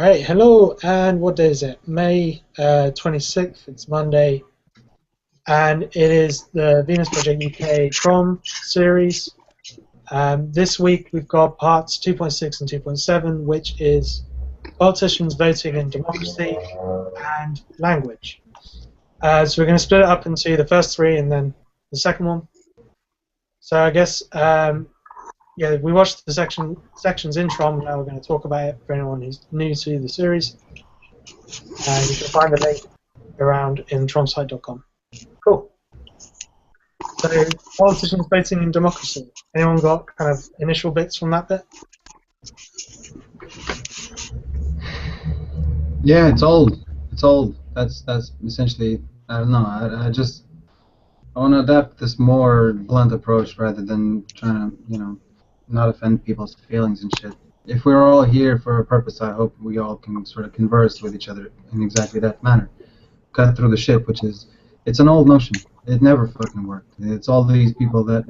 Alright, hello, and what day is it? May 26th, it's Monday, and it is the Venus Project UK TROM series. This week we've got parts 2.6 and 2.7, which is politicians voting in democracy and language. So we're going to split it up into the first three and then the second one. So I guess, yeah, we watched the sections in TROM, now we're going to talk about it for anyone who's new to the series. You can find the link around in tromsite.com. Cool. So, politicians voting in democracy. Anyone got kind of initial bits from that bit? Yeah, it's old. It's old. That's essentially. I don't know. I want to adapt this more blunt approach rather than trying to not offend people's feelings and shit. If we're all here for a purpose, I hope we all can sort of converse with each other in exactly that manner. Cut through the shit, which is, it's an old notion. It never fucking worked. It's all these people that,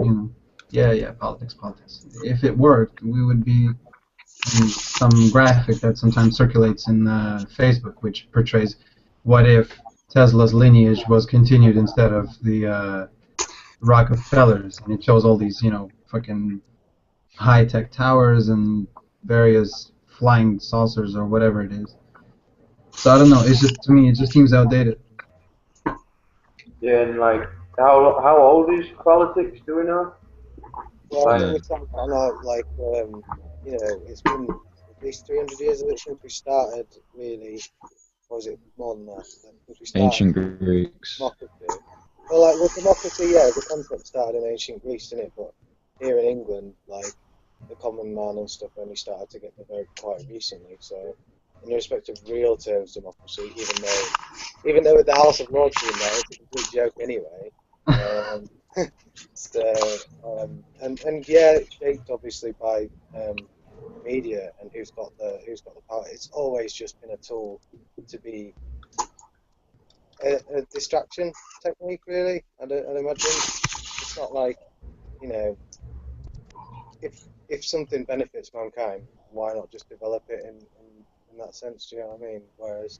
yeah, politics. If it worked, we would be in some graphic that sometimes circulates in Facebook, which portrays what if Tesla's lineage was continued instead of the Rockefellers, and it shows all these, fucking high-tech towers and various flying saucers or whatever it is. So I don't know. It's just, to me, it just seems outdated. Yeah, and like, how old is politics? Do we know? Well, I think we're talking about it's been at least 300 years of it since we started. Really, or was it more than that? Since we started Ancient Greeks. democracy. Well, like with democracy, yeah, the concept started in ancient Greece, didn't it? But here in England, like the common man and stuff only started to get the vote quite recently. So, in respect of real terms, democracy, even though with the House of Lords being there, it's a complete joke anyway. And yeah, it's shaped obviously by media and who's got the power. It's always just been a tool to be a distraction technique, really. I'd imagine it's not like, if something benefits mankind, why not just develop it in that sense? Do you know what I mean? Whereas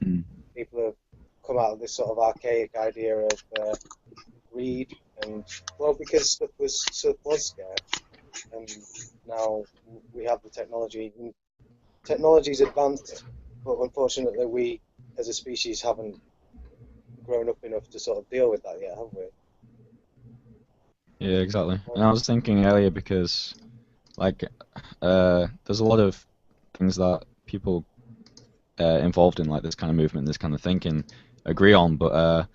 people have come out of this sort of archaic idea of greed, and because stuff was scarce, and now we have the technology. Technology's advanced, but unfortunately we as a species haven't grown up enough to sort of deal with that yet, have we? Yeah, exactly. And I was thinking earlier because, like, there's a lot of things that people involved in like this kind of movement, this kind of thinking, agree on, but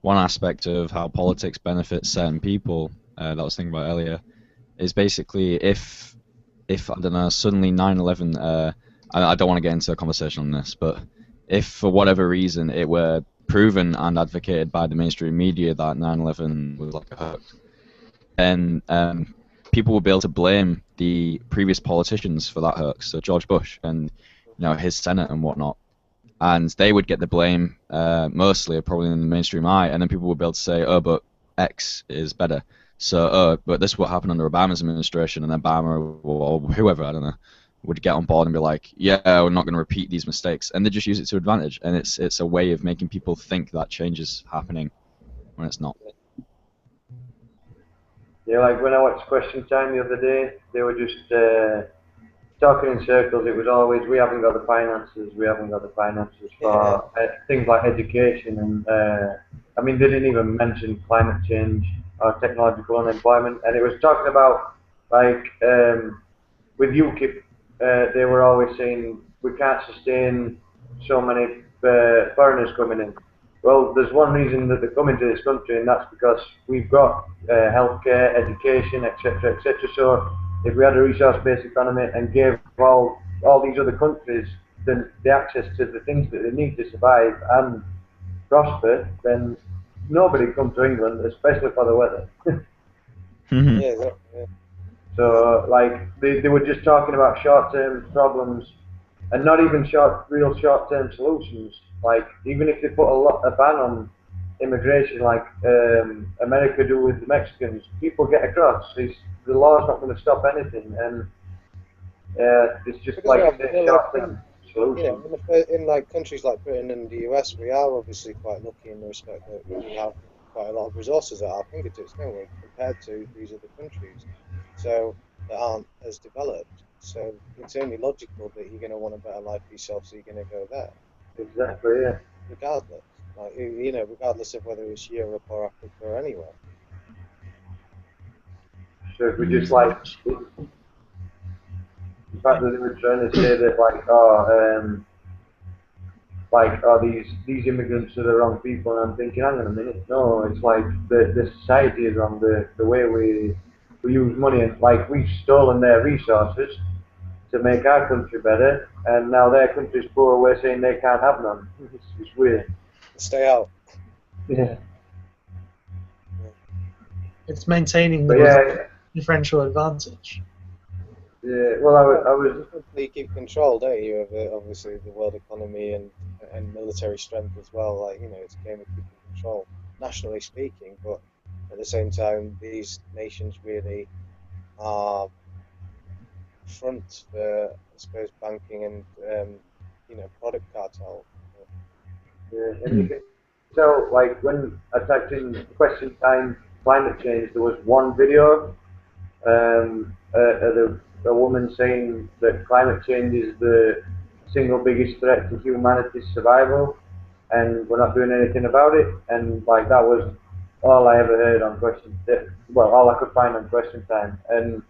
one aspect of how politics benefits certain people that I was thinking about earlier is basically if I don't know, suddenly 9/11, I don't want to get into a conversation on this, but if for whatever reason it were proven and advocated by the mainstream media that 9/11 was like a hoax, then people would be able to blame the previous politicians for that hoax, so George Bush and his Senate and whatnot. And they would get the blame mostly, probably in the mainstream eye, and then people would be able to say, oh, but X is better. So, but this is what happened under Obama's administration, and then Obama or whoever, I don't know, would get on board and be like, yeah, we're not going to repeat these mistakes. And they just use it to advantage, and it's a way of making people think that change is happening when it's not. Yeah, like when I watched Question Time the other day, they were just talking in circles. It was always, we haven't got the finances for things like education, and I mean, they didn't even mention climate change or technological unemployment, and it was talking about, like, with UKIP, they were always saying, we can't sustain so many foreigners coming in. Well, there's one reason that they're coming to this country, and that's because we've got healthcare, education, etc., etc. So if we had a resource-based economy and gave all these other countries the access to the things that they need to survive and prosper, then nobody would come to England, especially for the weather. Yeah. So, like, they were just talking about short-term problems and not even real short-term solutions. Like, even if they put a ban on immigration, like America do with the Mexicans, people get across. The law's not going to stop anything, and it's just like solution. in like countries like Britain and the US, we are obviously quite lucky in the respect that we have quite a lot of resources at our fingertips, don't we, compared to these other countries, so that aren't as developed. So it's only logical that you're going to want a better life for yourself, so you're going to go there, Exactly, yeah. regardless. Like regardless of whether it's Europe or Africa or anywhere. So if we just like, the fact that they were trying to say that these immigrants are the wrong people, and I'm thinking, hang on a minute, no, it's like the society is wrong, the way we use money, and like we've stolen their resources to make our country better, and now their country's poor, we're saying they can't have none. It's weird. Stay out. Yeah. It's maintaining But the yeah, differential advantage. yeah. Well, I was. You keep control, don't you, of obviously the world economy and military strength as well. Like, it's a game of keeping control, nationally speaking, but at the same time, these nations really are front for, I suppose, banking and product cartel. Yeah, and you can tell, like, when I typed in question time climate change, there was one video a woman saying that climate change is the single biggest threat to humanity's survival, and we're not doing anything about it. And like that was all I ever heard on well, all I could find on question time. And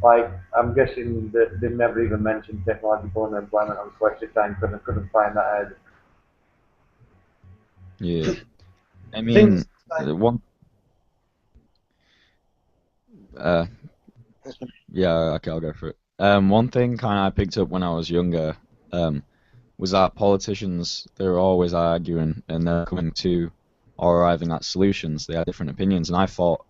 like I'm guessing that they never even mentioned technological unemployment on question time because I couldn't find that either. Yeah. I mean, Things like, one. Yeah, okay, I'll go for it. One thing kind of I picked up when I was younger, was that politicians, they were always arguing and they're coming to or arriving at solutions. They had different opinions, and I thought,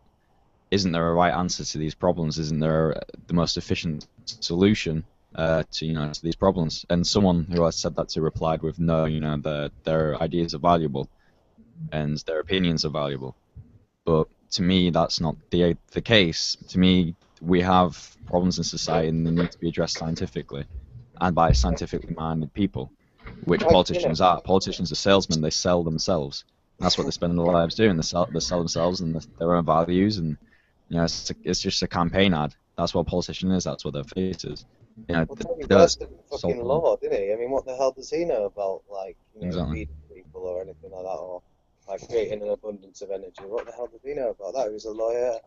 isn't there a right answer to these problems? Isn't there the most efficient solution to these problems? And someone who I said that to replied with, no, their ideas are valuable and their opinions are valuable. But to me, that's not the case. To me, we have problems in society and they need to be addressed scientifically and by scientifically minded people, which politicians are. Politicians are salesmen, they sell themselves. And that's what they spend their lives doing. They sell themselves and their own values, and it's just a campaign ad. That's what a politician is, that's what their face is. Well, Tony Blair's the fucking law, didn't he? I mean, what the hell does he know about, like, Exactly. feeding people or anything like that, or like creating an abundance of energy? What the hell does he know about that? He was a lawyer.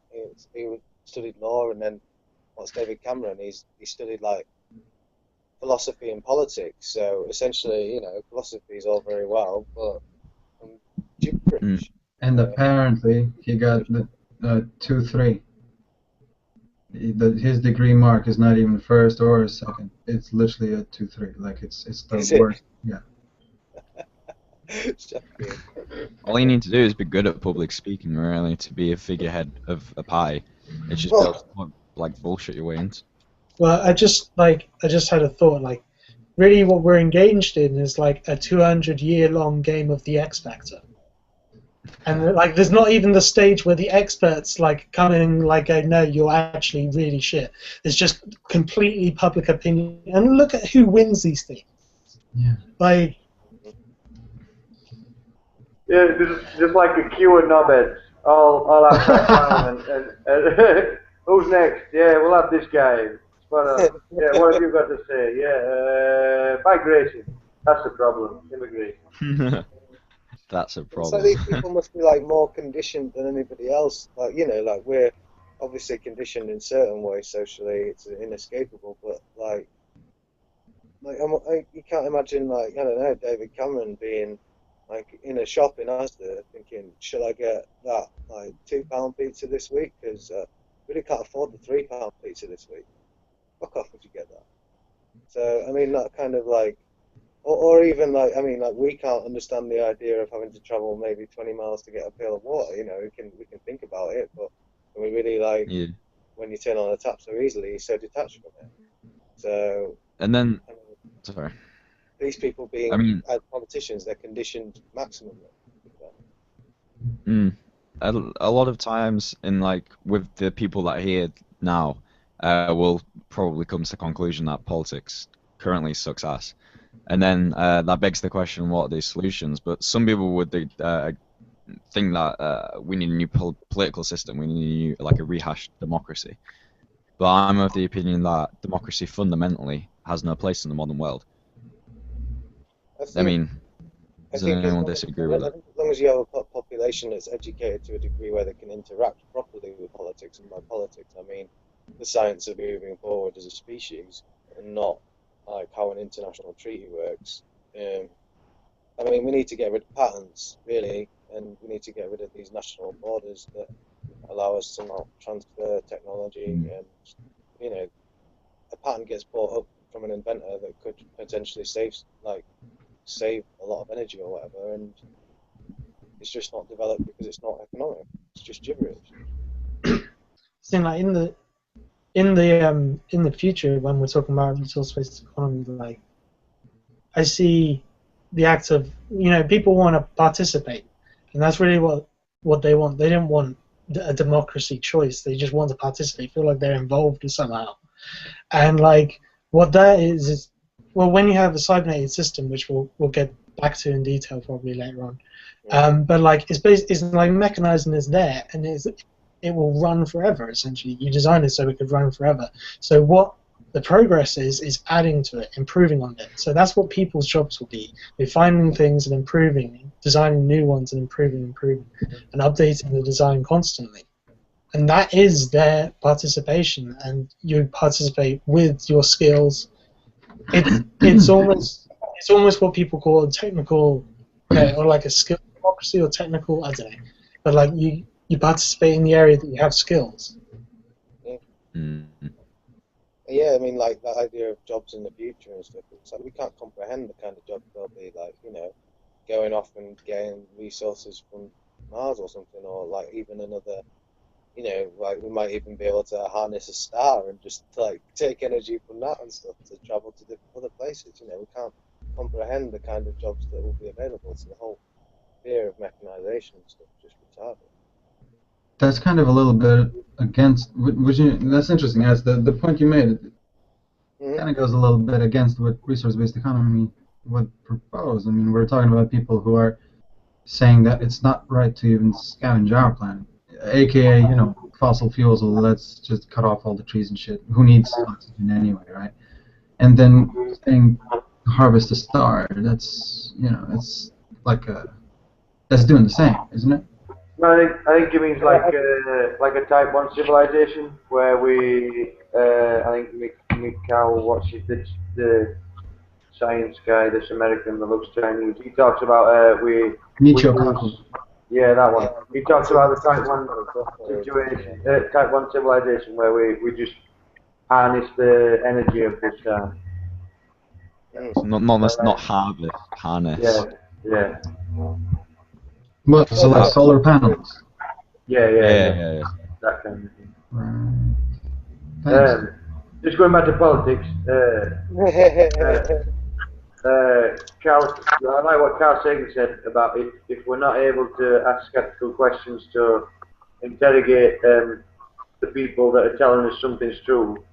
He studied law, and then what's David Cameron? He studied like philosophy and politics. So essentially, philosophy is all very well, but gibberish. And apparently he got the 2.3. His degree mark is not even first or second. It's literally a 2.3. Like it's the worst. Yeah. All you need to do is be good at public speaking, really, to be a figurehead of a pie. It's just like bullshit your way into. Well, I just had a thought. Like, really, what we're engaged in is like a 200-year-long game of the X Factor. And like, there's not even the stage where the experts like come in and like go, no, you're actually really shit. It's just completely public opinion. And look at who wins these things. Yeah. Like. Yeah, just like a queue of knobheads, all upside down, and who's next? Yeah, we'll have this guy. Yeah, what have you got to say? Yeah, migration. That's the problem. Immigration. That's a problem. So these people must be like more conditioned than anybody else. Like like we're obviously conditioned in certain ways socially. It's inescapable, but like you can't imagine like I don't know David Cameron being like in a shop in Asda thinking, should I get that like £2 pizza this week? Because really can't afford the £3 pizza this week. Fuck off if you get that. So I mean that kind of like. Or even like we can't understand the idea of having to travel maybe 20 miles to get a pail of water. We can think about it, but we really like when you turn on a tap so easily, you're so detached from it. So and then, sorry. These people being as politicians, they're conditioned maximally. A lot of times, with the people that are here now, will probably come to the conclusion that politics currently sucks ass. And then that begs the question, what are the solutions? But some people would think that we need a new political system, we need a new, like a rehashed democracy. But I'm of the opinion that democracy fundamentally has no place in the modern world. I mean, does anyone disagree with that? As long as you have a population that's educated to a degree where they can interact properly with politics, and by politics I mean the science of moving forward as a species, and not like how an international treaty works. I mean, we need to get rid of patents, really, and we need to get rid of these national borders that allow us to not transfer technology. And you know, a patent gets bought up from an inventor that could potentially save a lot of energy or whatever, and it's just not developed because it's not economic. It's just gibberish. Seeing like in the future when we're talking about resource-based economy, like I see the act of people want to participate, and that's really what they want. They don't want a democracy choice. They just want to participate, feel like they're involved somehow, and like what that is well, when you have a cybernetic system, which we'll get back to in detail probably later on, but like it's like mechanizing is there, and it will run forever. Essentially, you designed it so it could run forever. So what the progress is adding to it, improving on it. So that's what people's jobs will be. We're finding things and improving, designing new ones and improving, and updating the design constantly. And that is their participation, and you participate with your skills. It's almost what people call a technical, or like a skill democracy or technical. I don't know, but like you participate in the area that you have skills. Yeah, I mean, like that idea of jobs in the future and stuff. It's like we can't comprehend the kind of jobs they'll be like, going off and getting resources from Mars or something, or like even another. Like we might even be able to harness a star and just like take energy from that and stuff to travel to other places. We can't comprehend the kind of jobs that will be available. So the whole fear of mechanization and stuff just retarded. That's kind of a little bit against. That's interesting. As the point you made, kind of goes a little bit against what resource-based economy would propose. I mean, we're talking about people who are saying that it's not right to even scavenge our planet. AKA, fossil fuels, well, let's just cut off all the trees and shit. Who needs oxygen anyway, right? And then saying harvest a star, that's, it's like that's doing the same, isn't it? No, I think it means like a Type 1 civilization where we, I think Mikhail, what's the science guy, this American that looks Chinese, he talks about yeah, that one. He talks about the Type 1 situation, Type 1 civilization, where we just harness the energy of the star. Not harness. Yeah. What? So like solar panels? Yeah. That kind of thing. Right. Just going back to politics. Carl, I like what Carl Sagan said about if we're not able to ask skeptical questions to interrogate the people that are telling us something's true,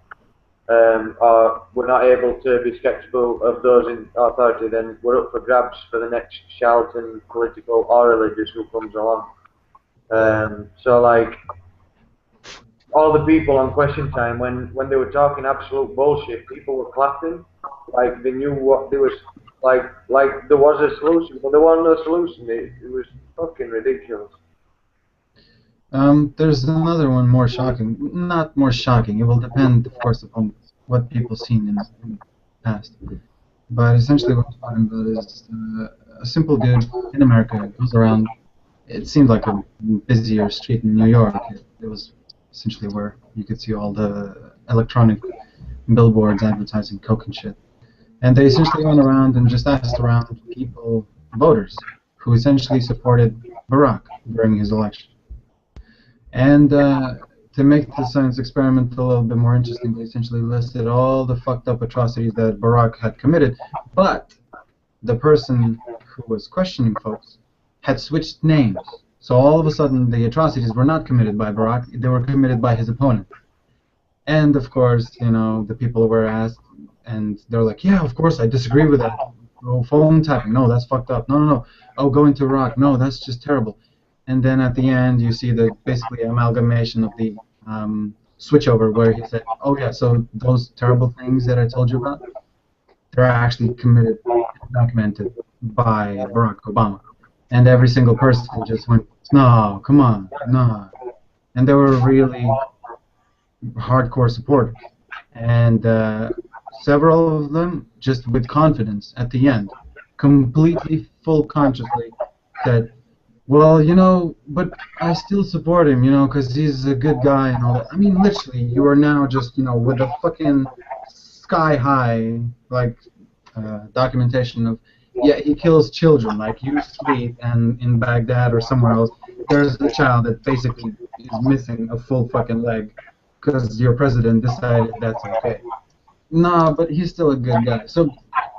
or we're not able to be skeptical of those in authority, then we're up for grabs for the next charlatan, political or religious who comes along. So like all the people on Question Time, when they were talking absolute bullshit, people were clapping. Like they knew what there was, like there was a solution, but there wasn't no solution. It was fucking ridiculous. There's another one more shocking. Not more shocking. It will depend, of course, upon what people seen in the past. But essentially, what I'm talking about is a simple dude in America goes around. It seemed like a busier street in New York. It was essentially where you could see all the electronic billboards advertising coke and shit. And they essentially went around and just asked around people, voters, who essentially supported Barack during his election. And to make the science experiment a little bit more interesting, they essentially listed all the fucked up atrocities that Barack had committed, but the person who was questioning folks had switched names. So all of a sudden, the atrocities were not committed by Barack, they were committed by his opponent. And of course, the people were asked, and they're like, yeah, of course I disagree with that. Oh, phone tapping, no, that's fucked up. No, no, no. Oh, going to Iraq, no, that's just terrible. And then at the end, you see the basically amalgamation of the switchover where he said, oh yeah, so those terrible things that I told you about, they're actually committed, documented by Barack Obama. And every single person just went, no, come on, no. And they were really hardcore supporters. And several of them, just with confidence at the end, completely full consciously said, well, you know, but I still support him, you know, because he's a good guy and all that. I mean, literally, you are now just, you know, with a fucking sky high, like, documentation of, yeah, he kills children. Like, you sleep, and in Baghdad or somewhere else, there's a child that basically is missing a full fucking leg because your president decided that's okay. No, but he's still a good guy. So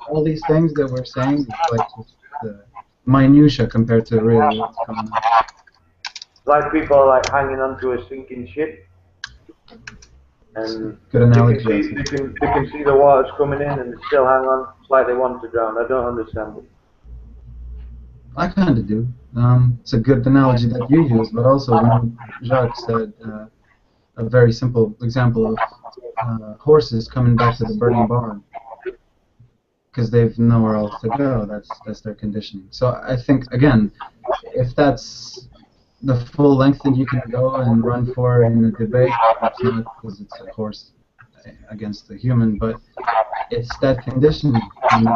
all these things that we're saying is like just minutia compared to really what's going on. Like people are like hanging onto a sinking ship, and Good analogy. they can see the waters coming in and they still hang on. It's like they want to drown. I don't understand it. I kind of do. It's a good analogy that you use, but also when Jacques said a very simple example of horses coming back to the burning barn because they've nowhere else to go. That's their conditioning. So I think again, if that's the full length that you can go and run for in a debate, perhaps not because it's a horse against the human, but it's that conditioning, and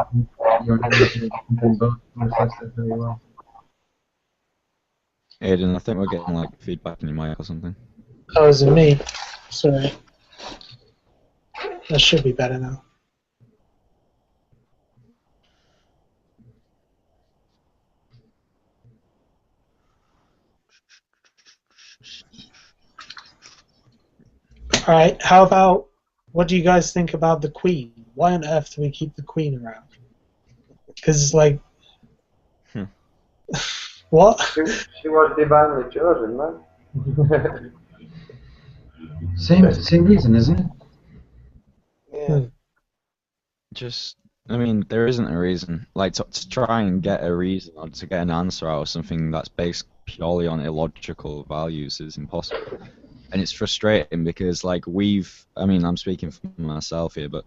your analogy both reflects that very well. Aiden, I think we're getting like feedback in your mic or something. Oh, is it me? Sorry. That should be better now. Alright, how about, what do you guys think about the Queen? Why on earth do we keep the Queen around? Because it's like... What? She was divinely chosen, man. Same reason, isn't it? Yeah. Just, I mean, there isn't a reason. Like, to try and get a reason or to get an answer out of something that's based purely on illogical values is impossible. And it's frustrating because, like, I mean, I'm speaking for myself here, but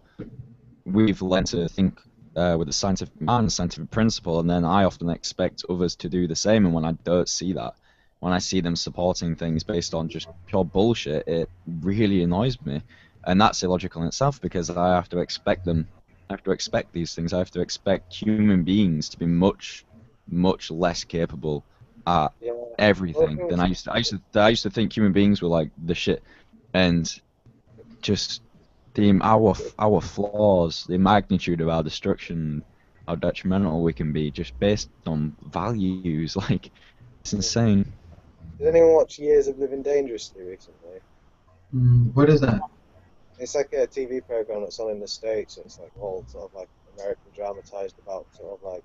we've learned to think with a scientific mind, scientific principle, and then I often expect others to do the same, and when I don't see that, when I see them supporting things based on just pure bullshit, it really annoys me. And that's illogical in itself because I have to expect them. I have to expect these things. I have to expect human beings to be much, much less capable at everything than I used to. I used to think human beings were like the shit, and just our flaws, the magnitude of our destruction, how detrimental we can be, just based on values. Like, it's insane. Did anyone watch Years of Living Dangerously recently? What is that? It's like a TV program that's on in the States. It's like all sort of like American dramatized about sort of like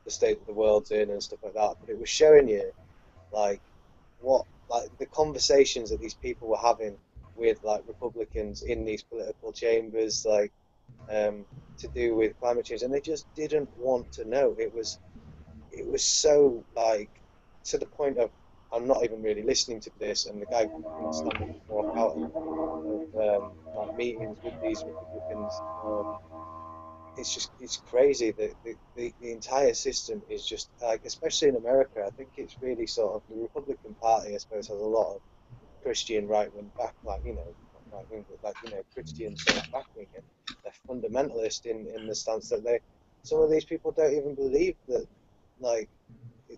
the state that the world's in and stuff like that. But it was showing you like the conversations that these people were having with like Republicans in these political chambers, like to do with climate change, and they just didn't want to know. It was so like to the point of I'm not even really listening to this, and the guy couldn't stand up and walk out of like meetings with these Republicans. It's crazy that the entire system is just like, especially in America, I think it's really sort of the Republican Party, I suppose, has a lot of Christian right-wing back, like, you know, not right-wing, but like, you know, Christian sort of backing it. They're fundamentalist in the stance that some of these people don't even believe that, like,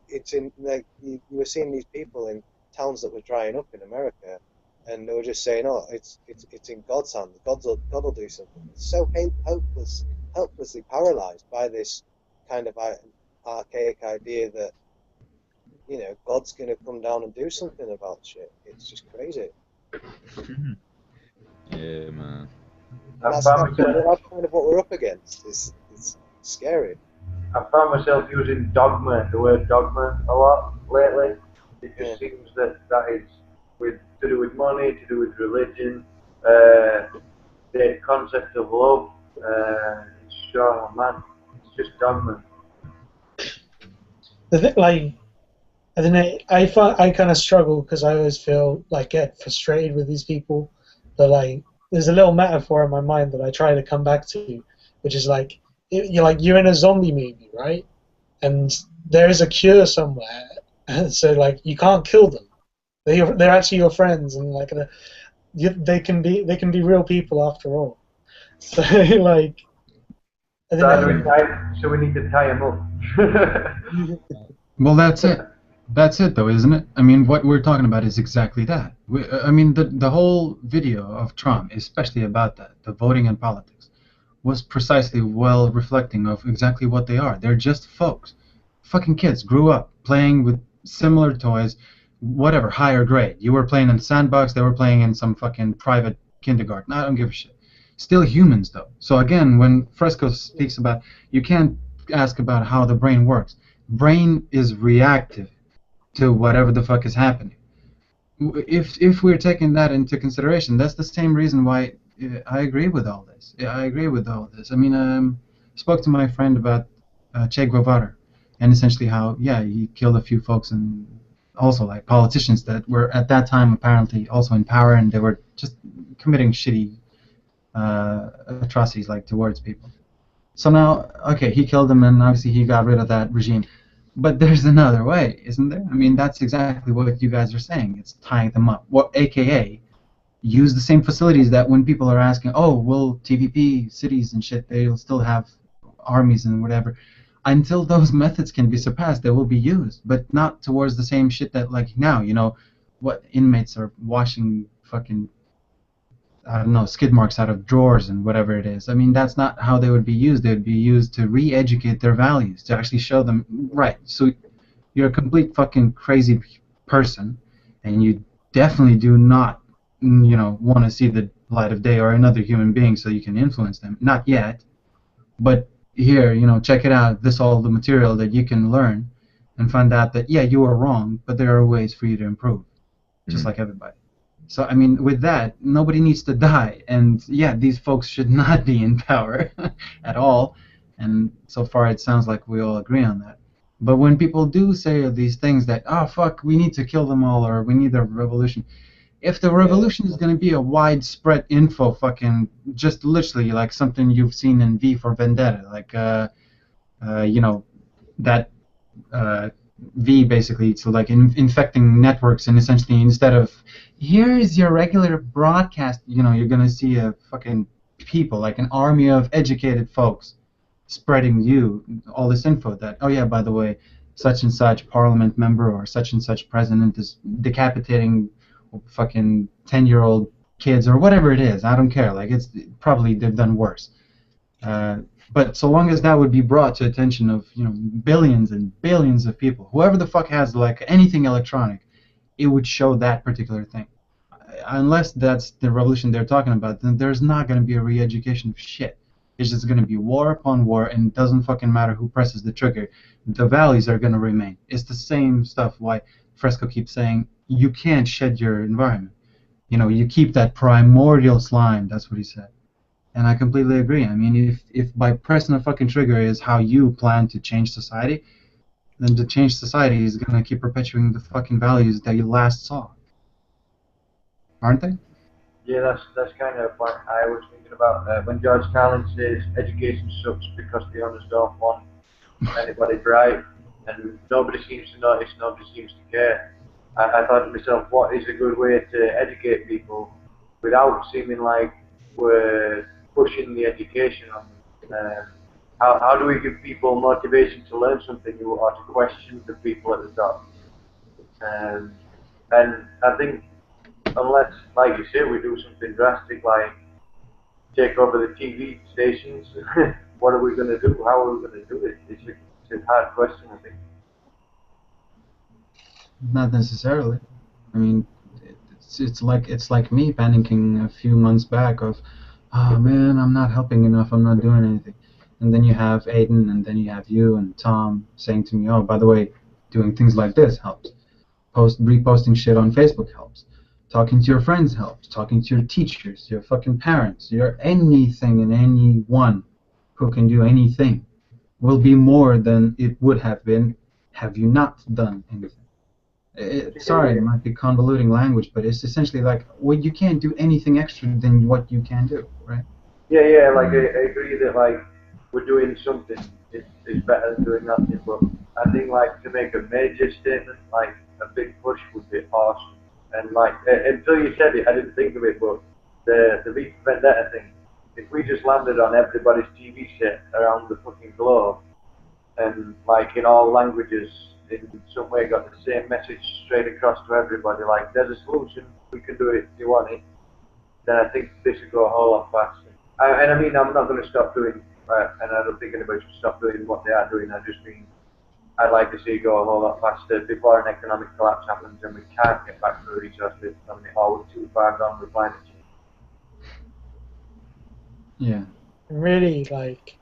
it's in, like, you were seeing these people in towns that were drying up in America, and they were just saying, oh, it's in God's hand, God will do something. It's so helplessly paralyzed by this kind of archaic idea that, you know, God's going to come down and do something about shit. It's just crazy. Yeah, man. That's kind of what we're up against. It's scary. I found myself using dogma, the word dogma, a lot lately. It just seems that is to do with money, to do with religion, the concept of love. It's sure, man. It's just dogma. Like, I don't know. I kind of struggle because I always feel like get frustrated with these people, but like there's a little metaphor in my mind that I try to come back to, which is like you're in a zombie movie, right? And there is a cure somewhere, and so like you can't kill them. They're actually your friends, and like they can be real people after all. So like I So, don't how do we know. tie, so we need to tie him up. Well, that's it. That's it, though, isn't it? I mean, what we're talking about is exactly that. I mean, the whole video of Trump, especially about that, the voting and politics, was precisely well reflecting of exactly what they are. They're just folks. Fucking kids grew up playing with similar toys, whatever, higher grade. You were playing in the sandbox, they were playing in some fucking private kindergarten. I don't give a shit. Still humans, though. So again, when Fresco speaks about, you can't ask about how the brain works. Brain is reactive to whatever the fuck is happening. If we're taking that into consideration, that's the same reason why I agree with all this. Yeah, I agree with all this. I mean, spoke to my friend about Che Guevara, and essentially how he killed a few folks and also like politicians that were at that time apparently also in power and they were just committing shitty atrocities like towards people. So now, okay, he killed them and obviously he got rid of that regime. But there's another way, isn't there? I mean, that's exactly what you guys are saying. It's tying them up. What, AKA, use the same facilities that when people are asking, oh, well, TVP cities and shit, they'll still have armies and whatever. Until those methods can be surpassed, they will be used, but not towards the same shit that, like now, what inmates are washing fucking I don't know, skid marks out of drawers and whatever it is. I mean, that's not how they would be used. They would be used to re-educate their values, to actually show them, right, so you're a complete fucking crazy person, and you definitely do not, want to see the light of day or another human being so you can influence them. Not yet, but here, check it out. This all the material that you can learn and find out that, yeah, you are wrong, but there are ways for you to improve, just like everybody. So, I mean, with that, nobody needs to die. And, yeah, these folks should not be in power at all. And so far, it sounds like we all agree on that. But when people do say these things that, oh, fuck, we need to kill them all or we need a revolution, if the revolution is going to be a widespread info fucking, just literally like something you've seen in V for Vendetta, like, that V basically, so like infecting networks, and essentially instead of here is your regular broadcast, you're gonna see a fucking people, like an army of educated folks spreading you all this info that, oh yeah, by the way, such and such parliament member or such and such president is decapitating fucking 10-year-old kids or whatever it is. I don't care. Like, it's probably they've done worse. But so long as that would be brought to attention of billions and billions of people, whoever the fuck has like anything electronic, it would show that particular thing. Unless that's the revolution they're talking about, then there's not going to be a re-education of shit. It's just going to be war upon war, and it doesn't fucking matter who presses the trigger. The values are going to remain. It's the same stuff why Fresco keeps saying you can't shed your environment. You keep that primordial slime. That's what he said. And I completely agree. I mean, if by pressing a fucking trigger is how you plan to change society, then to change society is going to keep perpetuating the fucking values that you last saw. Aren't they? Yeah, that's kind of what I was thinking about when George Carlin says education sucks because the owners don't want anybody bright, and nobody seems to notice, nobody seems to care. I thought to myself, what is a good way to educate people without seeming like we're pushing the education on them? How do we give people motivation to learn something new or to question the people at the top? And I think unless, like you say, we do something drastic like take over the TV stations, what are we going to do? How are we going to do it? It's a hard question, I think. Not necessarily. I mean, it's like me panicking a few months back of, oh man, I'm not helping enough, I'm not doing anything. And then you have Aiden, and then you have you and Tom saying to me, oh, by the way, doing things like this helps. Reposting shit on Facebook helps. Talking to your friends helps. Talking to your teachers, your fucking parents, your anything and anyone who can do anything will be more than it would have been have you not done anything. Sorry, it might be convoluting language, but it's essentially like, well, you can't do anything extra than what you can do, right? Yeah, like I agree that like we're doing something is better than doing nothing, but I think like to make a major statement, like a big push would be awesome. And like until you said it, I didn't think of it, but the V for Vendetta thing, if we just landed on everybody's TV set around the fucking globe, and like in all languages, in some way got the same message straight across to everybody, like there's a solution, we can do it if you want it, then I think this would go a whole lot faster. And I mean, I'm not going to stop doing, and I don't think anybody should stop doing what they are doing. I just mean, I'd like to see it go a whole lot faster before an economic collapse happens and we can't get back to the resource base. I mean, or we're too far gone with climate change. Yeah. Really, like,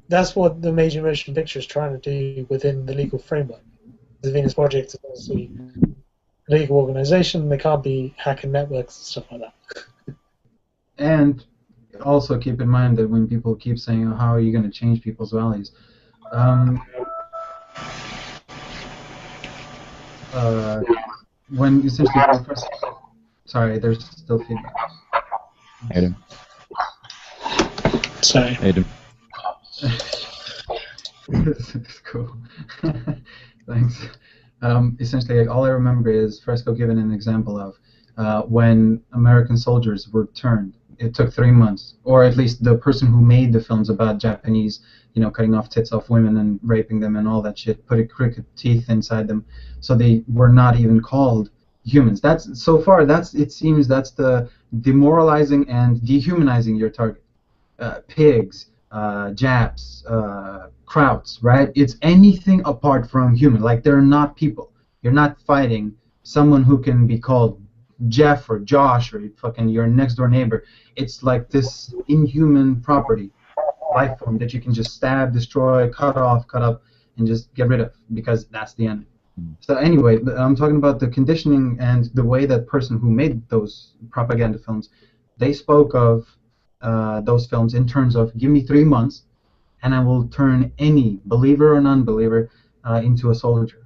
that's what the major motion picture is trying to do within the legal framework. The Venus Project is obviously a legal organization. They can't be hacking networks and stuff like that. And also keep in mind that when people keep saying, oh, how are you going to change people's values? When essentially, sorry, there's still feedback. Aiden. Sorry. Aiden. It's cool. Thanks. Essentially, like, all I remember is Fresco giving an example of when American soldiers were turned. It took 3 months, or at least the person who made the films about Japanese, cutting off tits off women and raping them and all that shit, putting cricket teeth inside them, so they were not even called humans. That's so far. It seems that's the demoralizing and dehumanizing your target. Pigs, Japs, Krauts, right? It's anything apart from human. Like, they're not people. You're not fighting someone who can be called Jeff or Josh or fucking your next door neighbor. It's like this inhuman property, life form that you can just stab, destroy, cut off, cut up, and just get rid of because that's the end. So anyway, I'm talking about the conditioning and the way that person who made those propaganda films, they spoke of those films in terms of give me 3 months and I will turn any believer or non-believer into a soldier.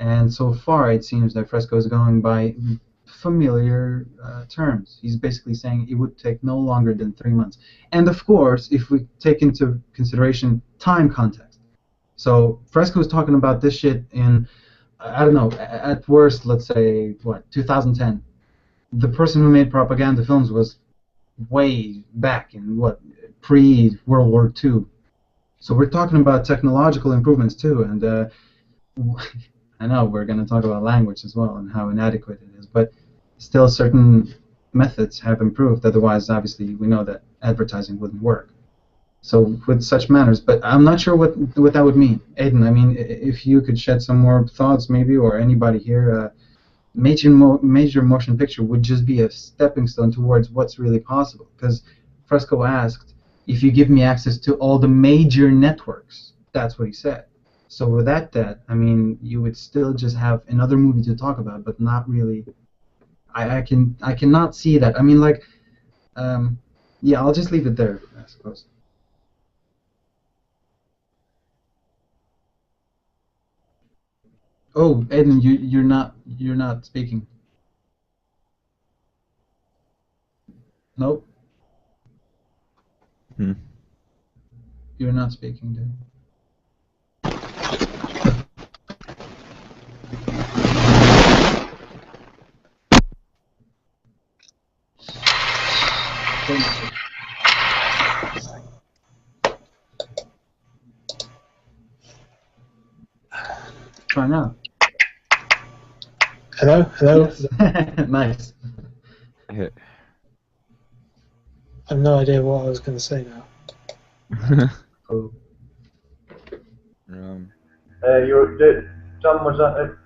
And so far it seems that Fresco is going by familiar terms. He's basically saying it would take no longer than 3 months. And of course, if we take into consideration time context. So Fresco is talking about this shit in, I don't know, at worst, let's say, 2010. The person who made propaganda films was way back in, pre-World War II. So we're talking about technological improvements too, and I know we're going to talk about language as well and how inadequate it is, but still certain methods have improved. Otherwise, obviously, we know that advertising wouldn't work. So with such manners, but I'm not sure what that would mean. Aiden, I mean, if you could shed some more thoughts maybe, or anybody here, major motion picture would just be a stepping stone towards what's really possible. Because Fresco asked, if you give me access to all the major networks, that's what he said. So with that, I mean, you would still just have another movie to talk about, but not really. I cannot see that. I mean, like, yeah, I'll just leave it there, I suppose. Oh, Aiden, you're not speaking. Nope. You're not speaking, dude. Try now. Hello? Yes. Nice. Okay. I have no idea what I was going to say now. Cool. Tom was on,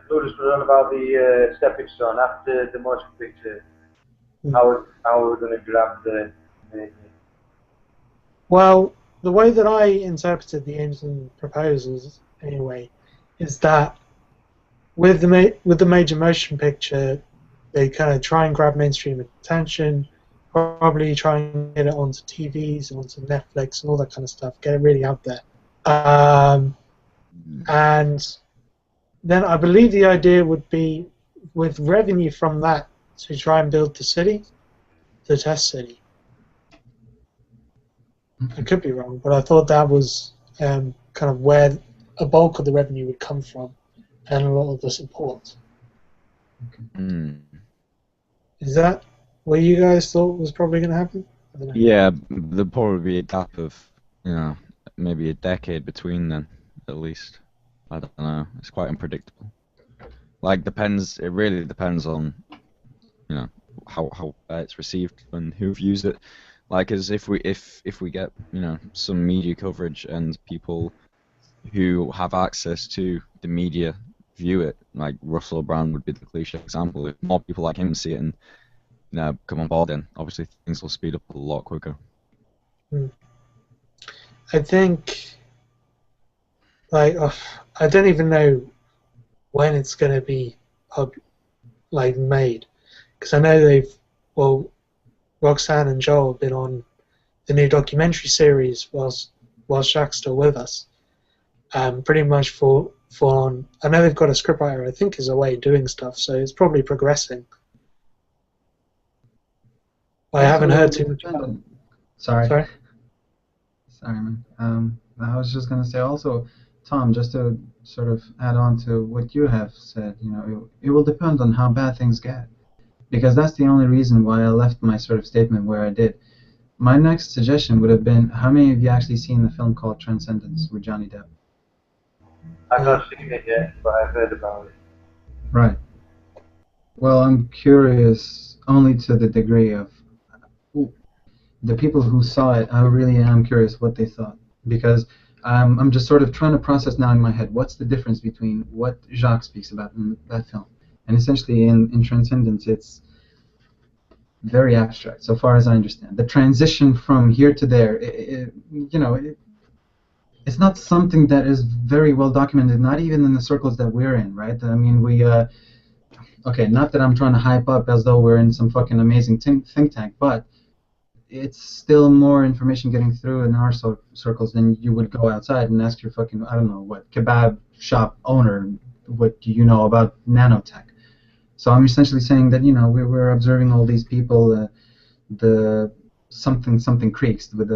Ludus was on about the stepping stone after the motion picture. How are we going to grab the... Well, the way that I interpreted the aims and proposals, anyway, is that with the major motion picture, they kind of try and grab mainstream attention, probably try and get it onto TVs, onto Netflix, and all that kind of stuff. Get it really out there. And then I believe the idea would be, with revenue from that, to try and build the city, the test city. I could be wrong, but I thought that was kind of where a bulk of the revenue would come from, and a lot of the support. Is that what you guys thought was probably going to happen? I don't know. Yeah, there'll probably be a gap of, maybe a decade between then, at least. I don't know. It's quite unpredictable. Like, it really depends on, how it's received and who views it. Like, as if we get, some media coverage and people who have access to the media view it, like Russell Brand would be the cliche example. If more people like him see it and come on board, then obviously things will speed up a lot quicker. I think, I don't even know when it's going to be made, because I know Roxanne and Joel have been on the new documentary series whilst Jack's still with us. Pretty much full on. I know they've got a scriptwriter, I think, is away doing stuff, so it's probably progressing. I haven't heard too much about it. Sorry, man. I was just gonna say also, Tom, just to sort of add on to what you have said, it will depend on how bad things get, because that's the only reason why I left my sort of statement where I did. My next suggestion would have been, how many of you actually seen the film called Transcendence with Johnny Depp? I've not seen it yet, but I've heard about it. Right. Well, I'm curious only to the degree of the people who saw it. I really am curious what they thought, because I'm just sort of trying to process now in my head what's the difference between what Jacques speaks about in that film, and essentially in Transcendence it's very abstract so far as I understand. The transition from here to there, it's not something that is very well documented, not even in the circles that we're in, right? I mean, okay, not that I'm trying to hype up as though we're in some fucking amazing think tank, but it's still more information getting through in our circles than you would go outside and ask your fucking, I don't know, what, kebab shop owner, what do you know about nanotech? So I'm essentially saying that, we're observing all these people, the something creaks with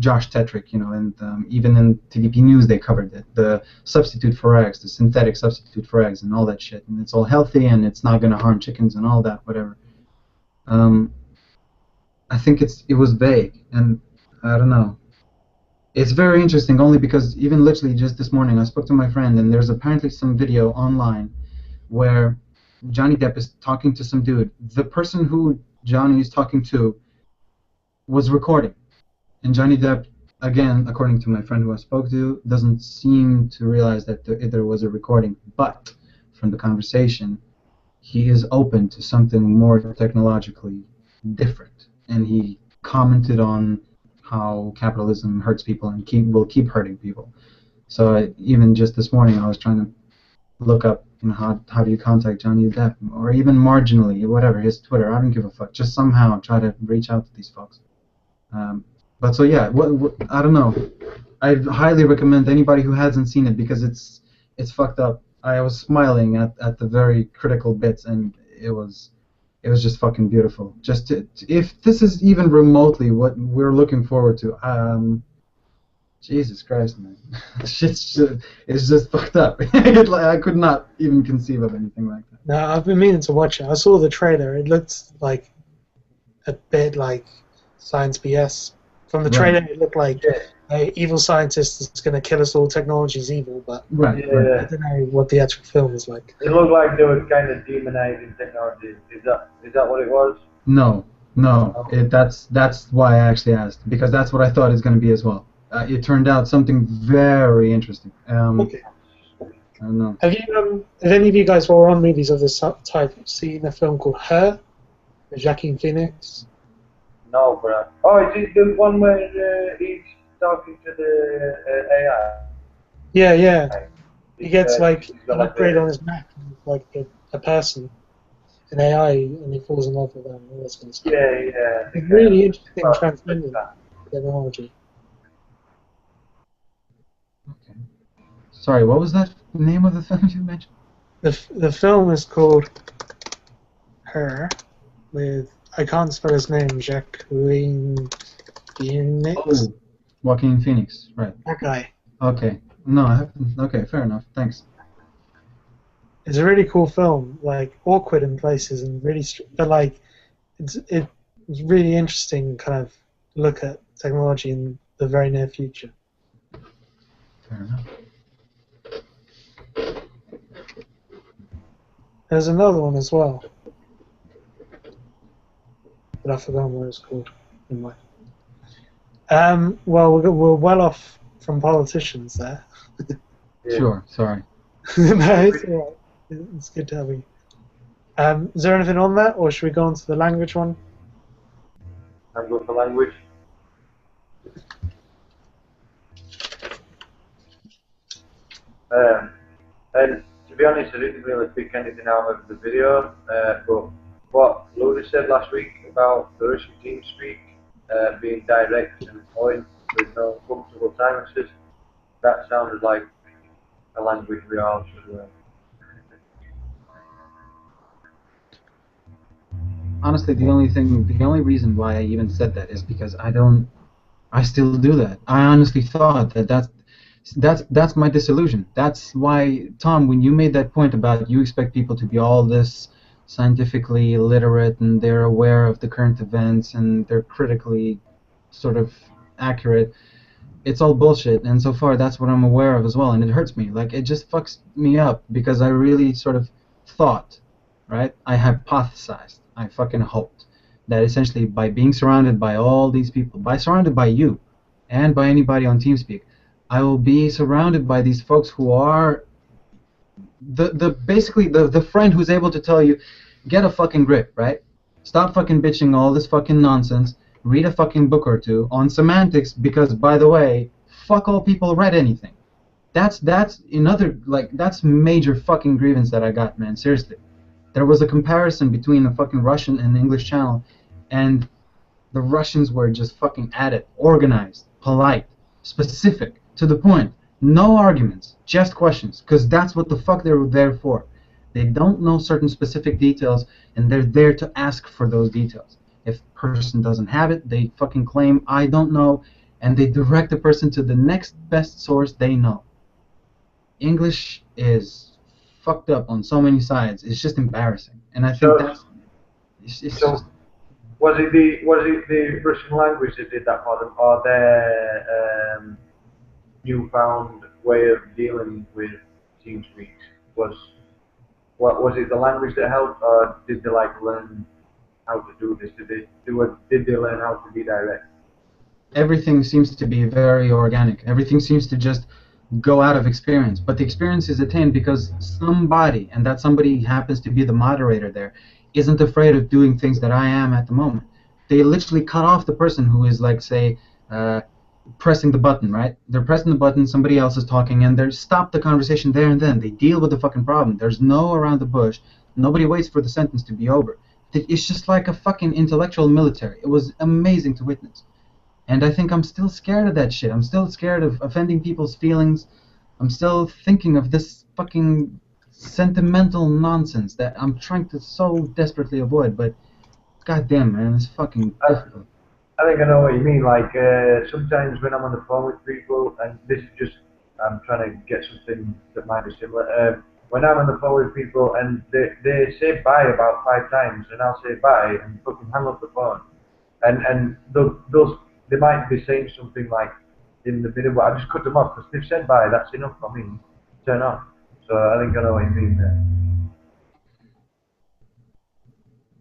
Josh Tetrick, and even in TVP News they covered it, the substitute for eggs, the synthetic substitute for eggs and all that shit, and it's all healthy and it's not going to harm chickens and all that, whatever. I think it was vague, and I don't know. It's very interesting only because even literally just this morning I spoke to my friend, and there's apparently some video online where Johnny Depp is talking to some dude. The person who Johnny is talking to was recording, and Johnny Depp, again, according to my friend who I spoke to, doesn't seem to realize that there was a recording, but from the conversation he is open to something more technologically different, and he commented on how capitalism hurts people and will keep hurting people. So even just this morning I was trying to look up, how do you contact Johnny Depp, or even marginally, whatever, his Twitter, I don't give a fuck, just somehow try to reach out to these folks. But so yeah, I don't know. I highly recommend anybody who hasn't seen it, because it's fucked up. I was smiling at the very critical bits, and it was just fucking beautiful. Just if this is even remotely what we're looking forward to, Jesus Christ, man, it's just fucked up. I could not even conceive of anything like that. No, I've been meaning to watch it. I saw the trailer. It looked like a bit like Science BS. From the trailer, it looked like an evil scientist is going to kill us all. Technology is evil, but I don't know what the actual film is like. It looked like they were kind of demonizing technology. Is that what it was? No. That's why I actually asked, because that's what I thought it's going to be as well. It turned out something very interesting. Okay. I don't know. Have any of you guys, while we're on movies of this type, seen a film called Her, with Joaquin Phoenix? No, but is it the one where he's talking to the AI? Yeah. He gets like He's got an like upgrade a, on his Mac, like a person, an AI, and he falls in love with them and all this kind of stuff. yeah. I think It's really it's interesting about transcendent that. technology. Okay. Sorry, what was that name of the film you mentioned? The film is called Her, with I can't spell his name, Jacqueline Phoenix. Oh, Joaquin Phoenix, right. That guy. Okay. No, I haven't. Okay, fair enough. Thanks. It's a really cool film, like awkward in places and really, but like it's really interesting kind of look at technology in the very near future. Fair enough. There's another one as well, but I've forgotten what it's called. Anyway. Well, we're well off from politicians there. Yeah. Sure, sorry. No, it's all right. It's good to have you. Is there anything on that, or should we go on to the language one? And go for language. And to be honest, I didn't really pick anything out of the video, but what Luna said last week about the Russian team speak being direct and point with no comfortable silences, that sounded like a language we all should learn. Honestly, the only reason why I even said that is because I still do that. I honestly thought that's my disillusion. That's why, Tom, when you made that point about you expect people to be all this scientifically literate and they're aware of the current events and they're critically sort of accurate, it's all bullshit. And so far, that's what I'm aware of as well, and it hurts me. Like, it just fucks me up because I really sort of thought, right? I hypothesized, I fucking hoped that essentially by being surrounded by all these people, by surrounded by you and by anybody on TeamSpeak, I will be surrounded by these folks who are basically the friend who's able to tell you, get a fucking grip, right? Stop fucking bitching all this fucking nonsense. Read a fucking book or two on semantics because, by the way, fuck all people read anything. That's another, like, that's major fucking grievance that I got, man. Seriously. There was a comparison between the fucking Russian and the English channel, and the Russians were just fucking at it, organized, polite, specific, to the point. No arguments, just questions, because that's what the fuck they were there for. They don't know certain specific details, and they're there to ask for those details. If a person doesn't have it, they fucking claim, I don't know, and they direct the person to the next best source they know. English is fucked up on so many sides. It's just embarrassing, and I think it's So just. was it the Russian language that did that for them, or their newfound way of dealing with TeamSpeak? Was it the language that helped, or did they like learn how to do this? Did they learn how to be direct? Everything seems to be very organic. Everything seems to just go out of experience. But the experience is attained because somebody, and that somebody happens to be the moderator there, isn't afraid of doing things that I am at the moment. They literally cut off the person who is, like, say, pressing the button, right? They're pressing the button, somebody else is talking, and they stop the conversation there and then. They deal with the fucking problem. There's no around the bush. Nobody waits for the sentence to be over. It's just like a fucking intellectual military. It was amazing to witness. And I think I'm still scared of that shit. I'm still scared of offending people's feelings. I'm still thinking of this fucking sentimental nonsense that I'm trying to so desperately avoid. But goddamn, man, it's fucking difficult. I think I know what you mean. Like sometimes when I'm on the phone with people, and this is just I'm trying to get something that might be similar. When I'm on the phone with people and they say bye about 5 times, and I'll say bye and fucking hang up the phone, and those they might be saying something like in the middle, but I just cut them off because they've said bye. That's enough for me. Turn off. So I think I know what you mean there.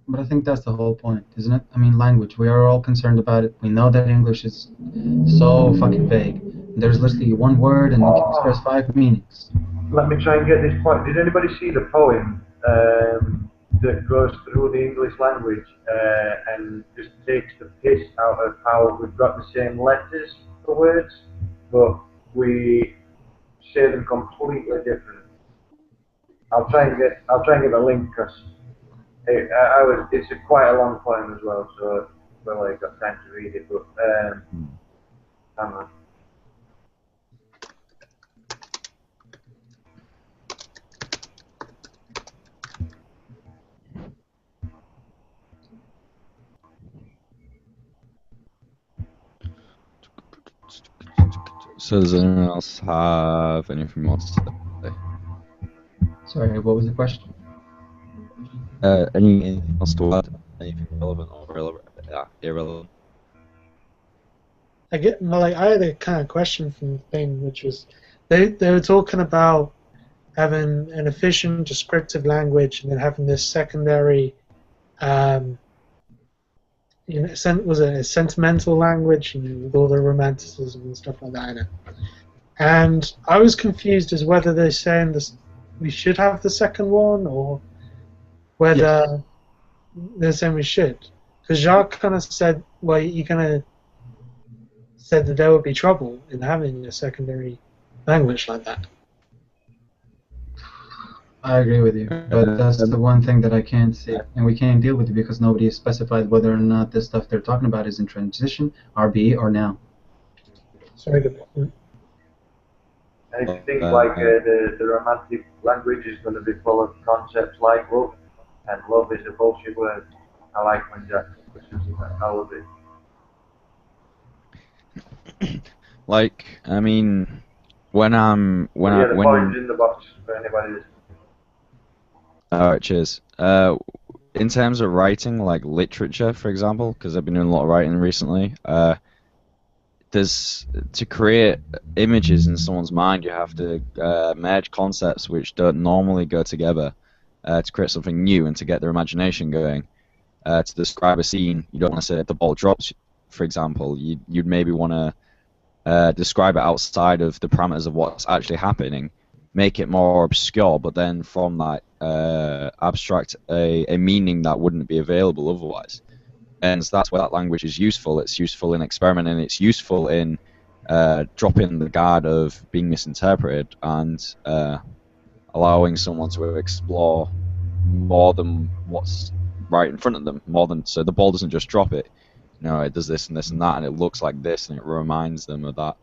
But I think that's the whole point, isn't it? I mean, language. We are all concerned about it. We know that English is so fucking vague. There's literally one word and it can express 5 meanings. Let me try and get this point. Did anybody see the poem that goes through the English language and just takes the piss out of how we've got the same letters for words, but we say them completely different. I'll try and get a link because it's quite a long poem as well, so I got time to read it. But I don't know. So does anyone else have anything more to say? Sorry, what was the question? Anything else to add? Anything relevant or irrelevant? I had a kind of question from the thing, which was they were talking about having an efficient descriptive language and then having this secondary, was it a sentimental language, with all the romanticism and stuff like that in it. And I was confused as whether they're saying this we should have the second one or whether they're saying we should. Because Jacques kind of said, well, you kind of said that there would be trouble in having a secondary language like that. I agree with you, but that's the one thing that I can't see, and we can't deal with it because nobody has specified whether or not this stuff they're talking about is in transition, RB, or now. Sorry, good point. And if you think the romantic language is going to be full of concepts like love, and love is a bullshit word. I like when Jack pushes that. I love it. Like, I mean, when the point's in the box for anybody listening. Alright, cheers. In terms of writing, like literature, for example, because I've been doing a lot of writing recently, to create images in someone's mind, you have to merge concepts which don't normally go together to create something new and to get their imagination going. To describe a scene, you don't want to say the ball drops, for example. You'd maybe want to describe it outside of the parameters of what's actually happening, make it more obscure, but then from that abstract a meaning that wouldn't be available otherwise. And that's where that language is useful. It's useful in experimenting. It's useful in dropping the guard of being misinterpreted and allowing someone to explore more than what's right in front of them. So the ball doesn't just drop it. It does this and this and that, and it looks like this, and it reminds them of that.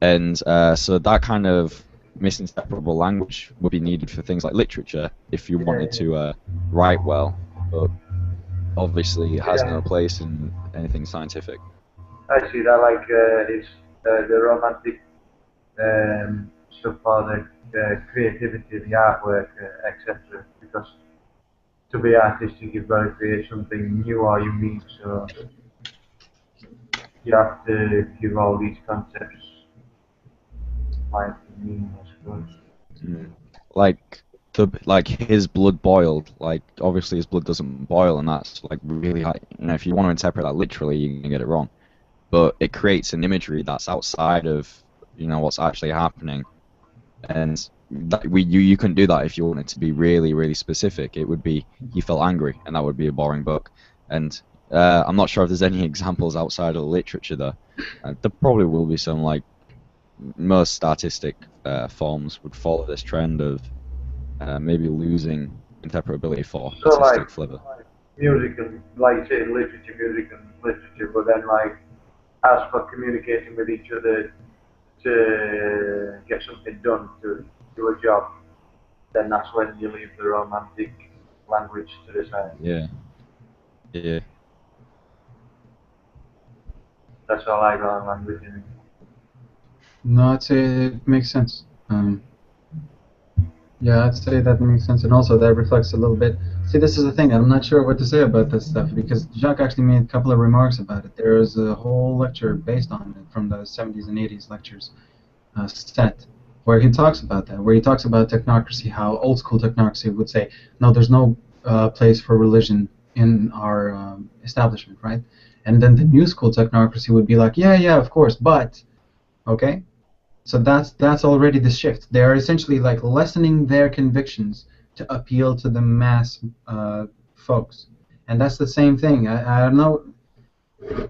And so that kind of misinterpretable language would be needed for things like literature if you wanted to write well. But obviously it has no place in anything scientific. I see that it's the romantic stuff for the creativity, the artwork, etc. Because to be artistic, you've got to create something new or unique. So you have to give all these concepts life and meaning, I suppose. Like his blood boiled. Like obviously his blood doesn't boil, and that's like really high. If you want to interpret that literally, you can get it wrong. But it creates an imagery that's outside of what's actually happening, and you couldn't do that if you wanted to be really, really specific. It would be he felt angry, and that would be a boring book. And I'm not sure if there's any examples outside of the literature though. There probably will be some. Like most artistic forms would follow this trend of maybe losing interpretability for artistic flavor. Music and say literature, music and literature, but then as for communicating with each other to get something done, to do a job, then that's when you leave the romantic language to the side. Yeah. That's all I got on language. No, I'd say it makes sense. Yeah, I'd say that makes sense, and also that reflects a little bit. See, this is the thing, I'm not sure what to say about this stuff, because Jacques actually made a couple of remarks about it. There's a whole lecture based on it from the 70s and 80s lectures set, where he talks about that, where he talks about technocracy, how old school technocracy would say, no, there's no place for religion in our establishment, right? And then the new school technocracy would be like, yeah, of course, but, okay? So that's already the shift. They're essentially like lessening their convictions to appeal to the mass folks, and that's the same thing. I don't know.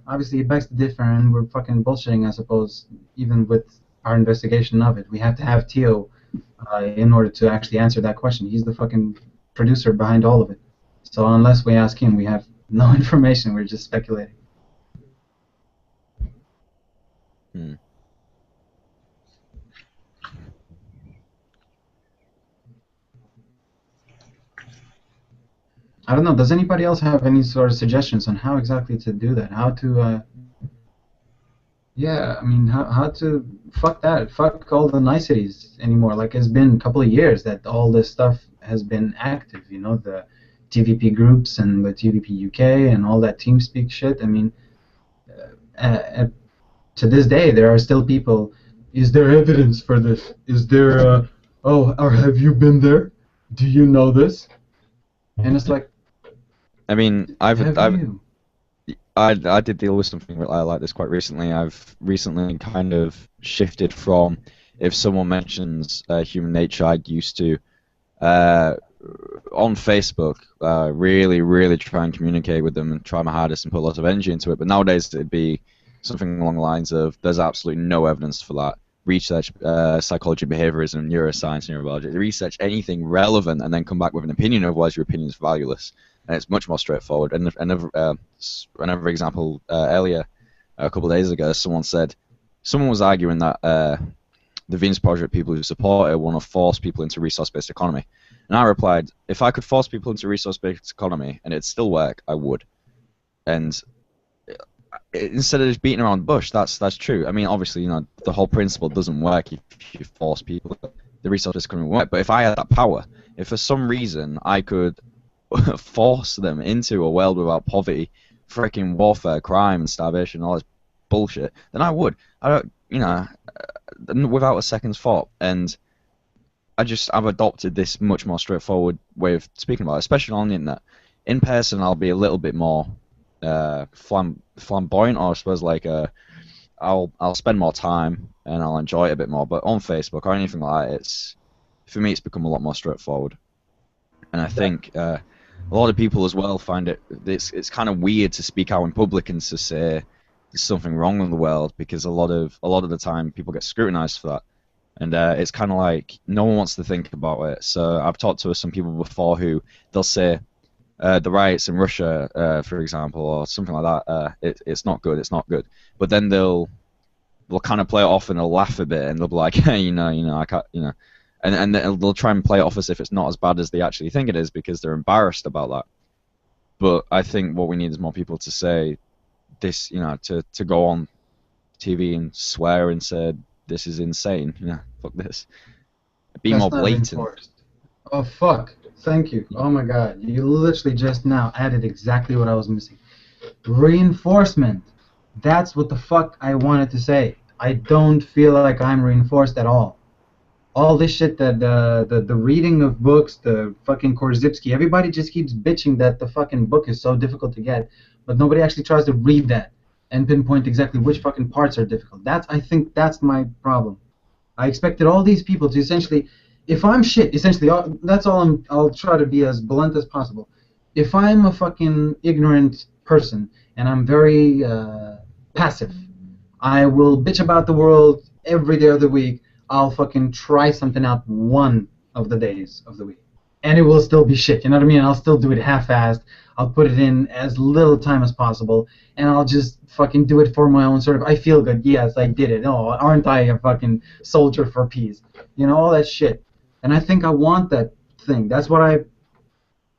Obviously, it begs to differ, and we're fucking bullshitting, I suppose, even with our investigation of it. We have to have Tio in order to actually answer that question. He's the fucking producer behind all of it. So unless we ask him, we have no information. We're just speculating. I don't know. Does anybody else have any sort of suggestions on how exactly to do that? How to, yeah, I mean, how to fuck that, fuck all the niceties anymore. Like, it's been a couple of years that all this stuff has been active. You know, the TVP groups and the TVP UK and all that TeamSpeak shit. I mean, to this day, there are still people. Is there evidence for this? Is there? Oh, or have you been there? Do you know this? And it's like, I mean, I did deal with something like this quite recently. I've recently kind of shifted from, if someone mentions human nature, I used to, on Facebook, really try and communicate with them and try my hardest and put lots of energy into it. But nowadays it'd be something along the lines of, there's absolutely no evidence for that. Research psychology, behaviorism, neuroscience, neurobiology, research anything relevant and then come back with an opinion, otherwise your opinion is valueless. And it's much more straightforward. And another example, earlier, a couple of days ago, someone was arguing that the Venus Project people who support it want to force people into resource-based economy. And I replied, if I could force people into resource-based economy and it'd still work, I would. And instead of just beating around the bush, that's true. I mean, obviously, you know, the whole principle doesn't work if you force people. The resource-based economy won't work. But if I had that power, if for some reason I could force them into a world without poverty, freaking warfare, crime, and starvation, all this bullshit, then I would. I don't, you know, without a second's thought. And I've adopted this much more straightforward way of speaking about it, especially on the internet. In person, I'll be a little bit more flamboyant, or I suppose like I'll spend more time and I'll enjoy it a bit more. But on Facebook or anything like that, for me, it's become a lot more straightforward. And I think a lot of people as well find it's kind of weird to speak out in public and to say there's something wrong in the world, because a lot of the time people get scrutinized for that, and it's kind of like no one wants to think about it. So I've talked to some people before who they'll say the riots in Russia, for example, or something like that, it's not good, but then they'll kind of play it off and they'll laugh a bit and they'll be like, hey, you know, I can't, you know. And they'll try and play it off as if it's not as bad as they actually think it is, because they're embarrassed about that. But I think what we need is more people to say this, you know, to go on TV and swear and say this is insane, you know, fuck this. Be more blatant. Reinforced. Oh fuck! Thank you. Oh my god, you literally just now added exactly what I was missing. Reinforcement. That's what the fuck I wanted to say. I don't feel like I'm reinforced at all. All this shit that the reading of books, the fucking Korzybski, everybody just keeps bitching that the fucking book is so difficult to get, but nobody actually tries to read that and pinpoint exactly which fucking parts are difficult. I think that's my problem. I expected all these people to essentially, if I'm shit, essentially, that's all I'll try to be as blunt as possible. If I'm a fucking ignorant person and I'm very passive, I will bitch about the world every day of the week. I'll fucking try something out one of the days of the week, and it will still be shit, you know what I mean? I'll still do it half-assed, I'll put it in as little time as possible, and I'll just fucking do it for my own sort of, I feel good, yes, I did it, oh, aren't I a fucking soldier for peace? You know, all that shit. And I think I want that thing. That's what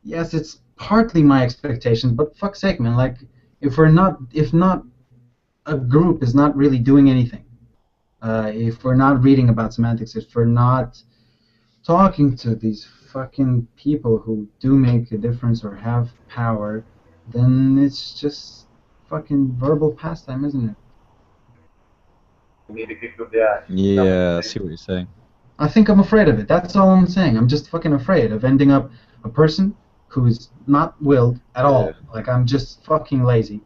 yes, it's partly my expectations, but fuck's sake, man, like, if not a group is not really doing anything, if we're not reading about semantics, if we're not talking to these fucking people who do make a difference or have power, then it's just fucking verbal pastime, isn't it? You need to kick up the ass. Yeah, I see what you're saying. I think I'm afraid of it. That's all I'm saying. I'm just fucking afraid of ending up a person who's not willed at all. Like, I'm just fucking lazy.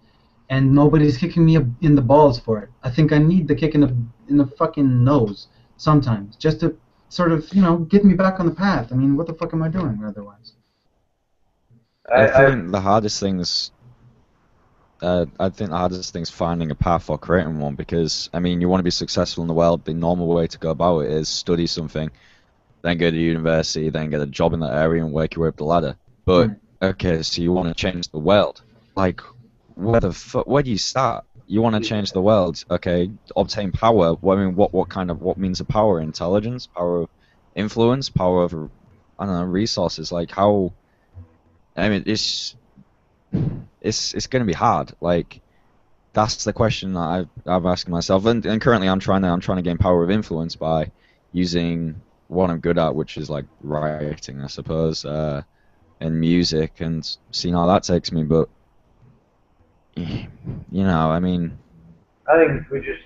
And nobody's kicking me in the balls for it. I think I need the kick in the fucking nose sometimes, just to sort of, you know, get me back on the path. I mean, what the fuck am I doing otherwise? I think the hardest things, I think the hardest thing is finding a path or creating one, because I mean, you want to be successful in the world. The normal way to go about it is study something, then go to university, then get a job in that area and work your way up the ladder. But okay, so you want to change the world. Like, where do you start? You want to change the world. Okay, obtain power. Well, I mean, what means of power? Intelligence, power of influence, power of, I don't know, resources. Like how? I mean, it's going to be hard. Like that's the question that I've asked myself, and currently I'm trying to gain power of influence by using what I'm good at, which is like writing, I suppose, and music, and seeing how that takes me. But you know, I mean, I think we just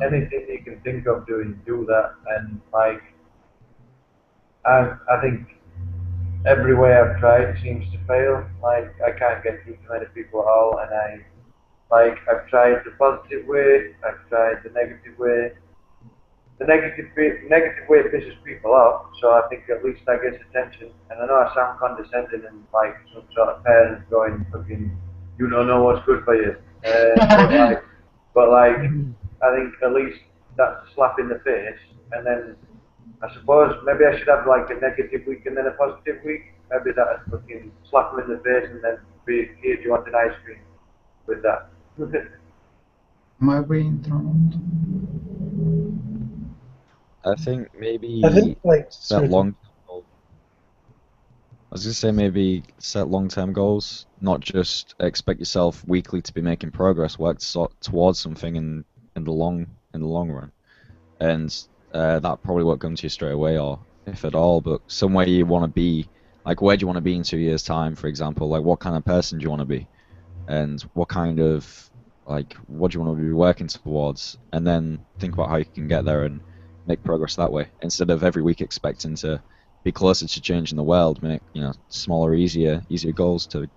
anything you can think of doing, do that, and like I think every way I've tried seems to fail. Like I can't get through to many people at all, and I've tried the positive way, I've tried the negative way. The negative way pisses people off, so I think at least I get attention. And I know I sound condescending and like some sort of parent going fucking, you don't know what's good for you. But I think at least that's a slap in the face. And then I suppose maybe I should have like a negative week and then a positive week. Maybe that fucking slap them in the face and then be, here, do you want an ice cream with that? Am I being thrown? I think maybe I think like set long. I was gonna say maybe set long-term goals, not just expect yourself weekly to be making progress. Work towards something in the long run, and that probably won't come to you straight away, or if at all. But somewhere you want to be, like where do you want to be in 2 years' time, for example? Like what kind of person do you want to be, and what kind of what do you want to be working towards, and then think about how you can get there and make progress that way, instead of every week expecting to be closer to changing the world. Make smaller, easier goals to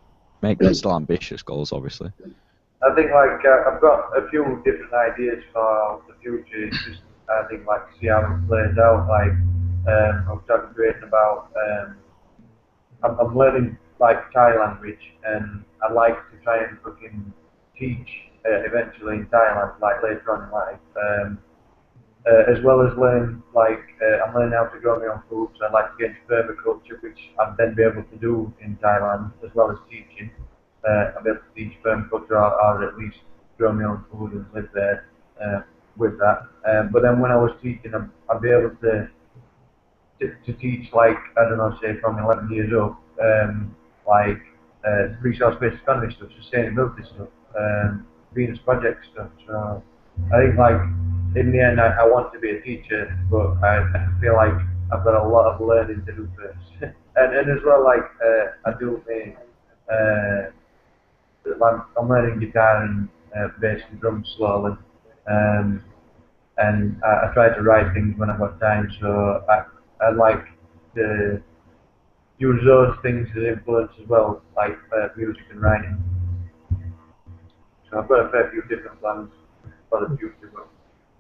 make, but still ambitious goals, obviously. I think I've got a few different ideas for the future. It's just I think see how it plays out. I was talking to Aidan about I'm learning Thai language, and I'd like to try and fucking teach eventually in Thailand, later on in life. As well as learn I'm learning how to grow my own food, so I'd like to get into permaculture, which I'd then be able to do in Thailand, as well as teaching. I'll be able to teach permaculture, or at least grow my own food and live there with that. But then when I was teaching, I'd be able to teach I don't know, say from 11 years old, resource-based economy stuff, sustainability stuff, Venus project stuff. So I think in the end I want to be a teacher, but I feel like I've got a lot of learning to do first. and as well I do think I'm learning guitar and bass and drums slowly. And I try to write things when I've got time, so I like to use those things as influence as well, music and writing. So I've got a fair few different plans for the future, but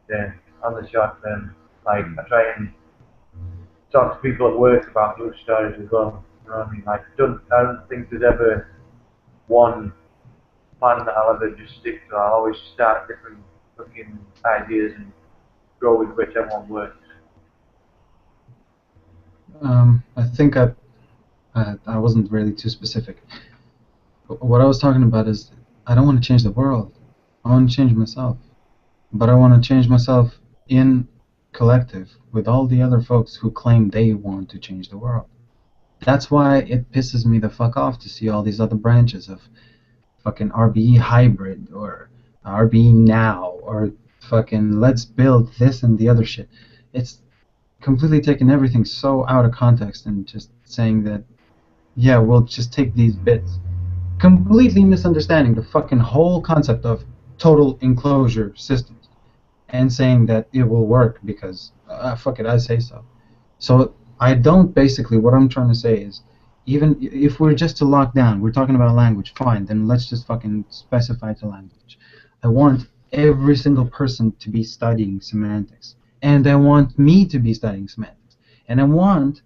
yeah, on the short term, I try and talk to people at work about news stories as well. You know what I mean? I don't think there's ever one plan that I'll ever just stick to. I'll always start different fucking ideas and go with whichever one works. I think I wasn't really too specific. But what I was talking about is I don't want to change the world. I want to change myself. But I want to change myself in collective with all the other folks who claim they want to change the world. That's why it pisses me the fuck off to see all these other branches of fucking RBE hybrid or RBE now or fucking let's build this and the other shit. It's completely taking everything so out of context and just saying that, yeah, we'll just take these bits. Completely misunderstanding the fucking whole concept of total enclosure systems and saying that it will work because, fuck it, I say so. So I don't, basically, what I'm trying to say is, even if we're just to lock down, we're talking about language, fine, then let's just fucking specify the language. I want every single person to be studying semantics. And I want me to be studying semantics. And I want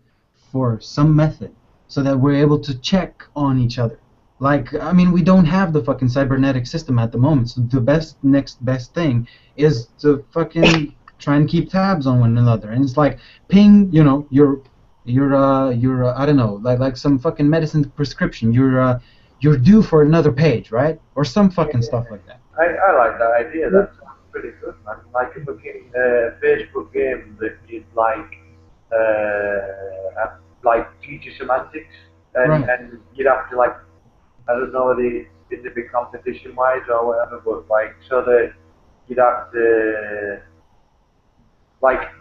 for some method so that we're able to check on each other. Like, I mean, we don't have the fucking cybernetic system at the moment, so the next best thing is to fucking try and keep tabs on one another. And it's like, ping, you know, I don't know, like some fucking medicine prescription. You're due for another page, right? Or some fucking stuff like that. I like that idea. That sounds pretty good, man. Like a fucking Facebook game that you'd like teacher semantics, Right. and you'd have to like, I don't know whether it'd be competition wise or whatever, but like so that you'd have to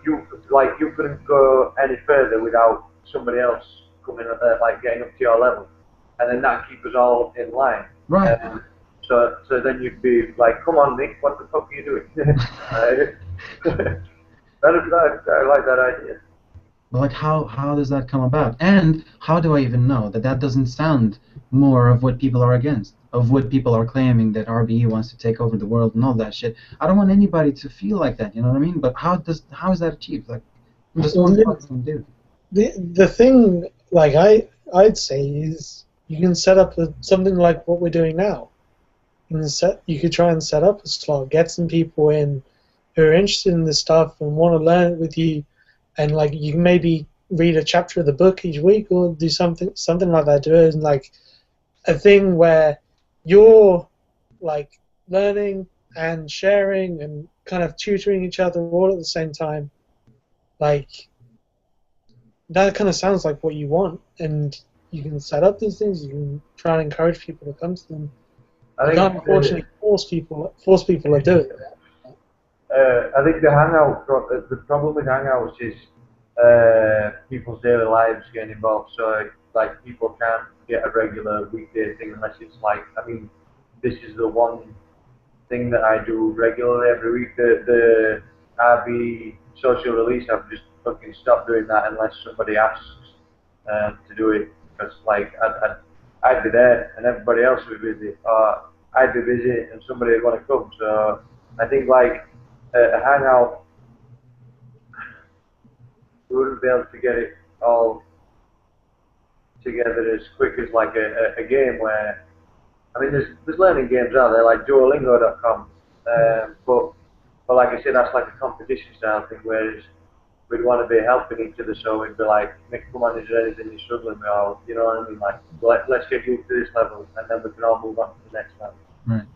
you couldn't go any further without somebody else coming like getting up to your level, and then that keep us all in line. Right. So then you'd be like, come on, Nick, what the fuck are you doing? I like that idea. But like, how does that come about? And how do I even know that that doesn't sound more of what people are against, of what people are claiming that RBE wants to take over the world and all that shit? I don't want anybody to feel like that, you know what I mean? But how is that achieved? Like, I'm just one fucking dude. The thing, like I'd say, is you can set up something like what we're doing now. You could try and set up a slot, get some people in who are interested in this stuff and want to learn it with you, and like you can maybe read a chapter of the book each week or do something like that. Do it in like a thing where you're like learning and sharing and kind of tutoring each other all at the same time. Like that kind of sounds like what you want, and you can set up these things. You can try and encourage people to come to them. You can't unfortunately force people to do it. I think the problem with Hangouts is people's daily lives getting involved. So like people can't get a regular weekday thing unless it's like, I mean, this is the one thing that I do regularly every week. The RB social release, I've just fucking stopped doing that unless somebody asks to do it, because like I'd be there and everybody else would be busy, or I'd be busy and somebody would want to come. So I think like a hangout, we wouldn't be able to get it all together as quick as like a game where, I mean, there's learning games out there like Duolingo.com, but like I said, that's like a competition style thing, whereas we'd want to be helping each other, so we'd be like, Nick, come on, is there anything you're struggling with, or, you know what I mean, like, let's get you to this level, and then we can all move on to the next level. Right.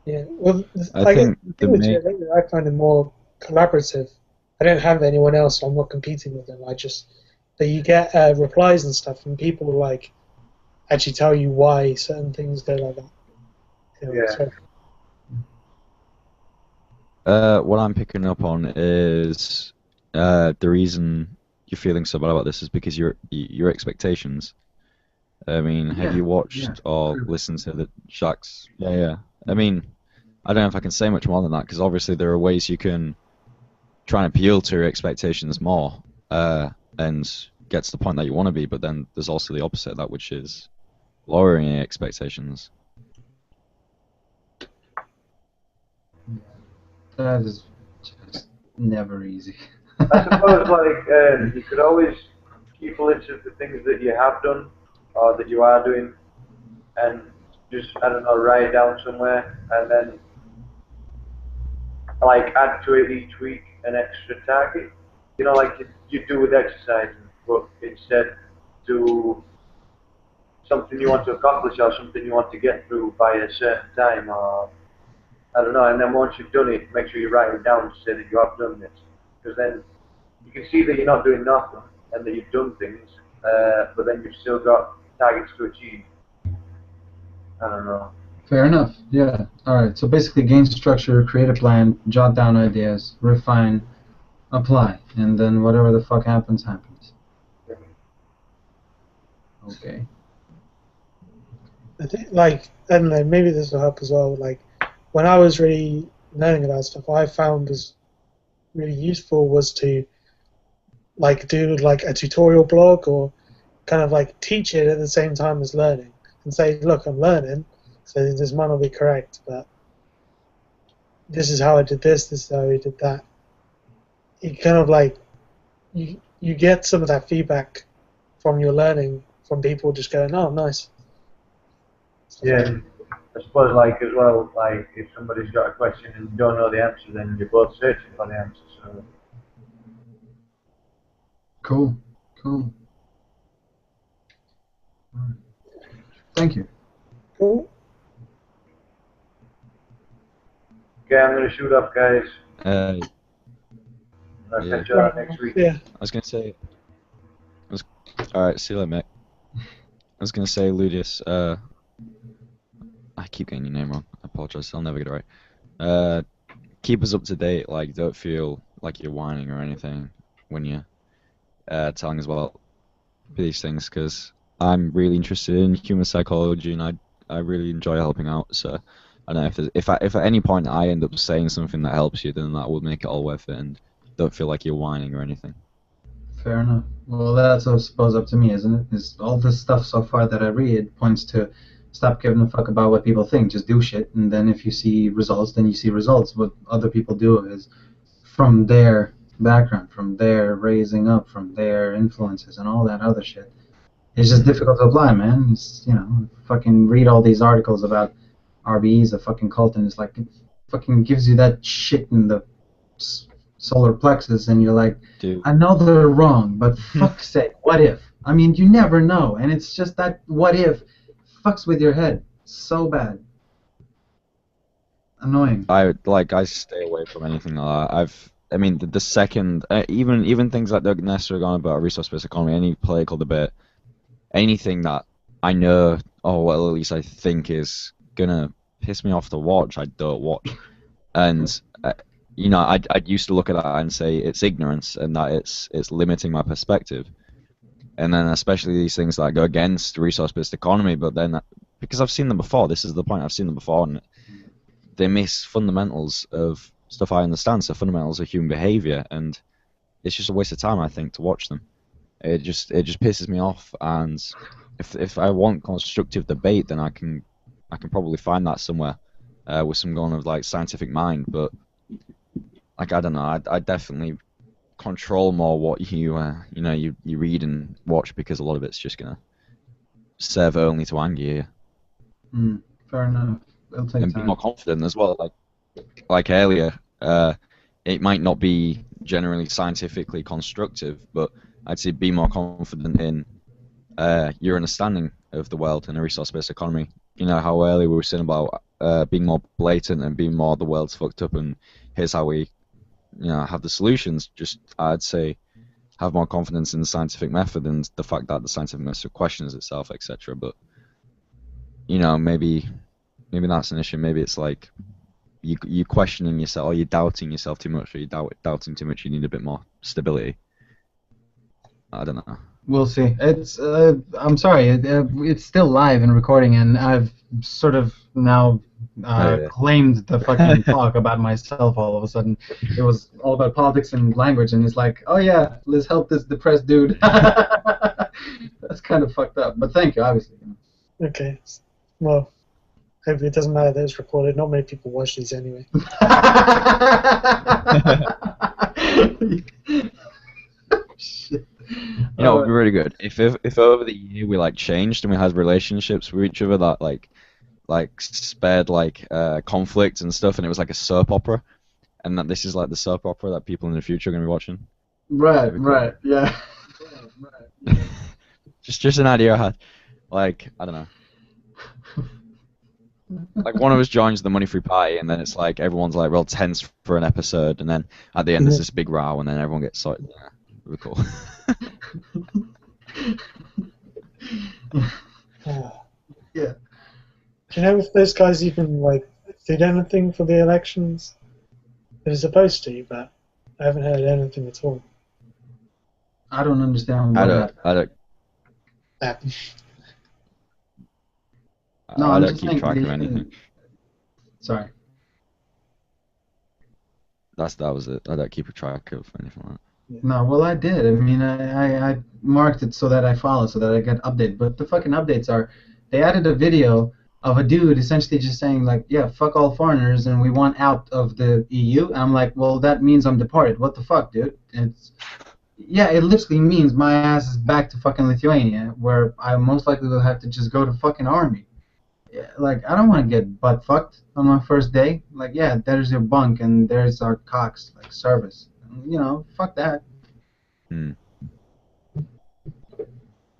Yeah, well, I think I find it more collaborative. I don't have anyone else, so I'm not competing with them. That you get replies and stuff, and people like actually tell you why certain things go like that. You know, Yeah. so. What I'm picking up on is the reason you're feeling so bad about this is because your expectations. I mean, have you watched or listened to the Shaq's? Yeah. I mean, I don't know if I can say much more than that, because obviously there are ways you can try and appeal to your expectations more and get to the point that you want to be, but then there's also the opposite of that, which is lowering your expectations. That is just never easy. I suppose like you could always keep a list of the things that you have done or that you are doing, and just, I don't know, write it down somewhere, and then like add to it each week an extra target. You know, like you do with exercising, but instead do something you want to accomplish or something you want to get through by a certain time, or I don't know. And then once you've done it, make sure you write it down to say that you have done this, because then you can see that you're not doing nothing and that you've done things, but then you've still got targets to achieve. I don't know. Fair enough. Yeah. All right. So basically, gain structure, create a plan, jot down ideas, refine, apply, and then whatever the fuck happens, happens. Okay. I think, like, I don't know, maybe this will help as well. Like, when I was really learning about stuff, I found was really useful was to like do like a tutorial blog or kind of like teach it at the same time as learning and say, look, I'm learning, so this might not be correct, but this is how I did this, this is how I did that. You kind of like you get some of that feedback from your learning from people just going, oh, nice. Yeah, I suppose like as well, like if somebody's got a question and you don't know the answer, then you're both searching for the answer. So Cool. Cool. Alright. Thank you. Cool. okay, I'm gonna shoot off, guys. Uh, I'll Yeah. catch you out next week. Yeah. I was gonna say. Alright, see you later, mate. I was gonna say, Ludius. I keep getting your name wrong. I apologize. I'll never get it right. Keep us up to date. Like, don't feel like you're whining or anything when you're telling us about these things, because I'm really interested in human psychology and I really enjoy helping out. So I don't know if at any point I end up saying something that helps you, then that will make it all worth it, and don't feel like you're whining or anything. Fair enough. Well, that's I suppose up to me, isn't it? Is all this stuff so far that I read points to stop giving a fuck about what people think. Just do shit, and then if you see results, then you see results. What other people do is from their background, from their raising up, from their influences, and all that other shit. It's just difficult to apply, man. It's, fucking read all these articles about RBE's a fucking cult, and it's like it fucking gives you that shit in the solar plexus, and you're like, Dude. I know they're wrong, but fuck's sake, what if? I mean, you never know, and it's just that what if fucks with your head so bad. Annoying. I stay away from anything like that. I mean, the second, even things like the necessarily gone about a resource-based economy, any political debate, anything that I know, or well, at least I think is gonna piss me off to watch, I don't watch. And I used to look at that and say it's ignorance and that it's limiting my perspective. And then especially these things that go against resource-based economy, but then because I've seen them before, this is the point, I've seen them before, and they miss fundamentals of stuff I understand, so fundamentals of human behavior, and it's just a waste of time, I think, to watch them. It just pisses me off, and if I want constructive debate, then I can probably find that somewhere with some kind of like scientific mind, but like I don't know, I definitely control more what you read and watch, because a lot of it's just gonna serve only to anger you. Fair enough. It'll take And time. be more confident as well. Like earlier, it might not be generally scientifically constructive, but I'd say be more confident in your understanding of the world and a resource-based economy. You know how earlier we were saying about being more blatant and being more the world's fucked up and here's how we have the solutions. Just I'd say have more confidence in the scientific method and the fact that the scientific method questions itself, etc. But maybe that's an issue. Maybe it's like you questioning yourself, or you're doubting yourself too much, or you're doubting too much. You need a bit more stability. I don't know. We'll see. It's I'm sorry. It's still live and recording, and I've sort of now claimed the fucking talk about myself. All of a sudden, it was all about politics and language, and it's like, oh yeah, let's help this depressed dude. That's kind of fucked up. But thank you, obviously. Okay. Well, hopefully it doesn't matter that it's recorded. Not many people watch these anyway. Shit. It would be really good if over the year we changed and we had relationships with each other that spared conflict and stuff, and it was like a soap opera, and that this is like the soap opera that people in the future are going to be watching. Right, yeah. just an idea I had. I don't know. One of us joins the money-free party, and then it's like everyone's real tense for an episode, and then at the end there's this big row, and then everyone gets sorted. Yeah, really cool. Yeah. Do you know if those guys even did anything for the elections? They were supposed to, but I haven't heard anything at all. I don't understand. I don't keep track of anything. Sorry. That was it. I don't keep a track of anything like that. No, well, I did. I mean, I marked it so that I follow, so that I get updated. But the fucking updates are, they added a video of a dude essentially just saying yeah, fuck all foreigners and we want out of the EU. And I'm like, well, that means I'm deported. What the fuck, dude? It literally means my ass is back to fucking Lithuania, where I most likely will have to just go to fucking army. like, I don't want to get butt fucked on my first day. Like, yeah, there's your bunk and there's our cocks, like, service. You know, fuck that. Hmm.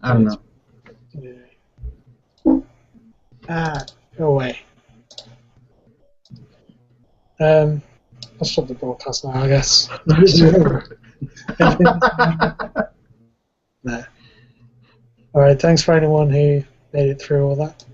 I don't know. Ah, go away. I'll stop the broadcast now, I guess. No. All right. Thanks for anyone who made it through all that.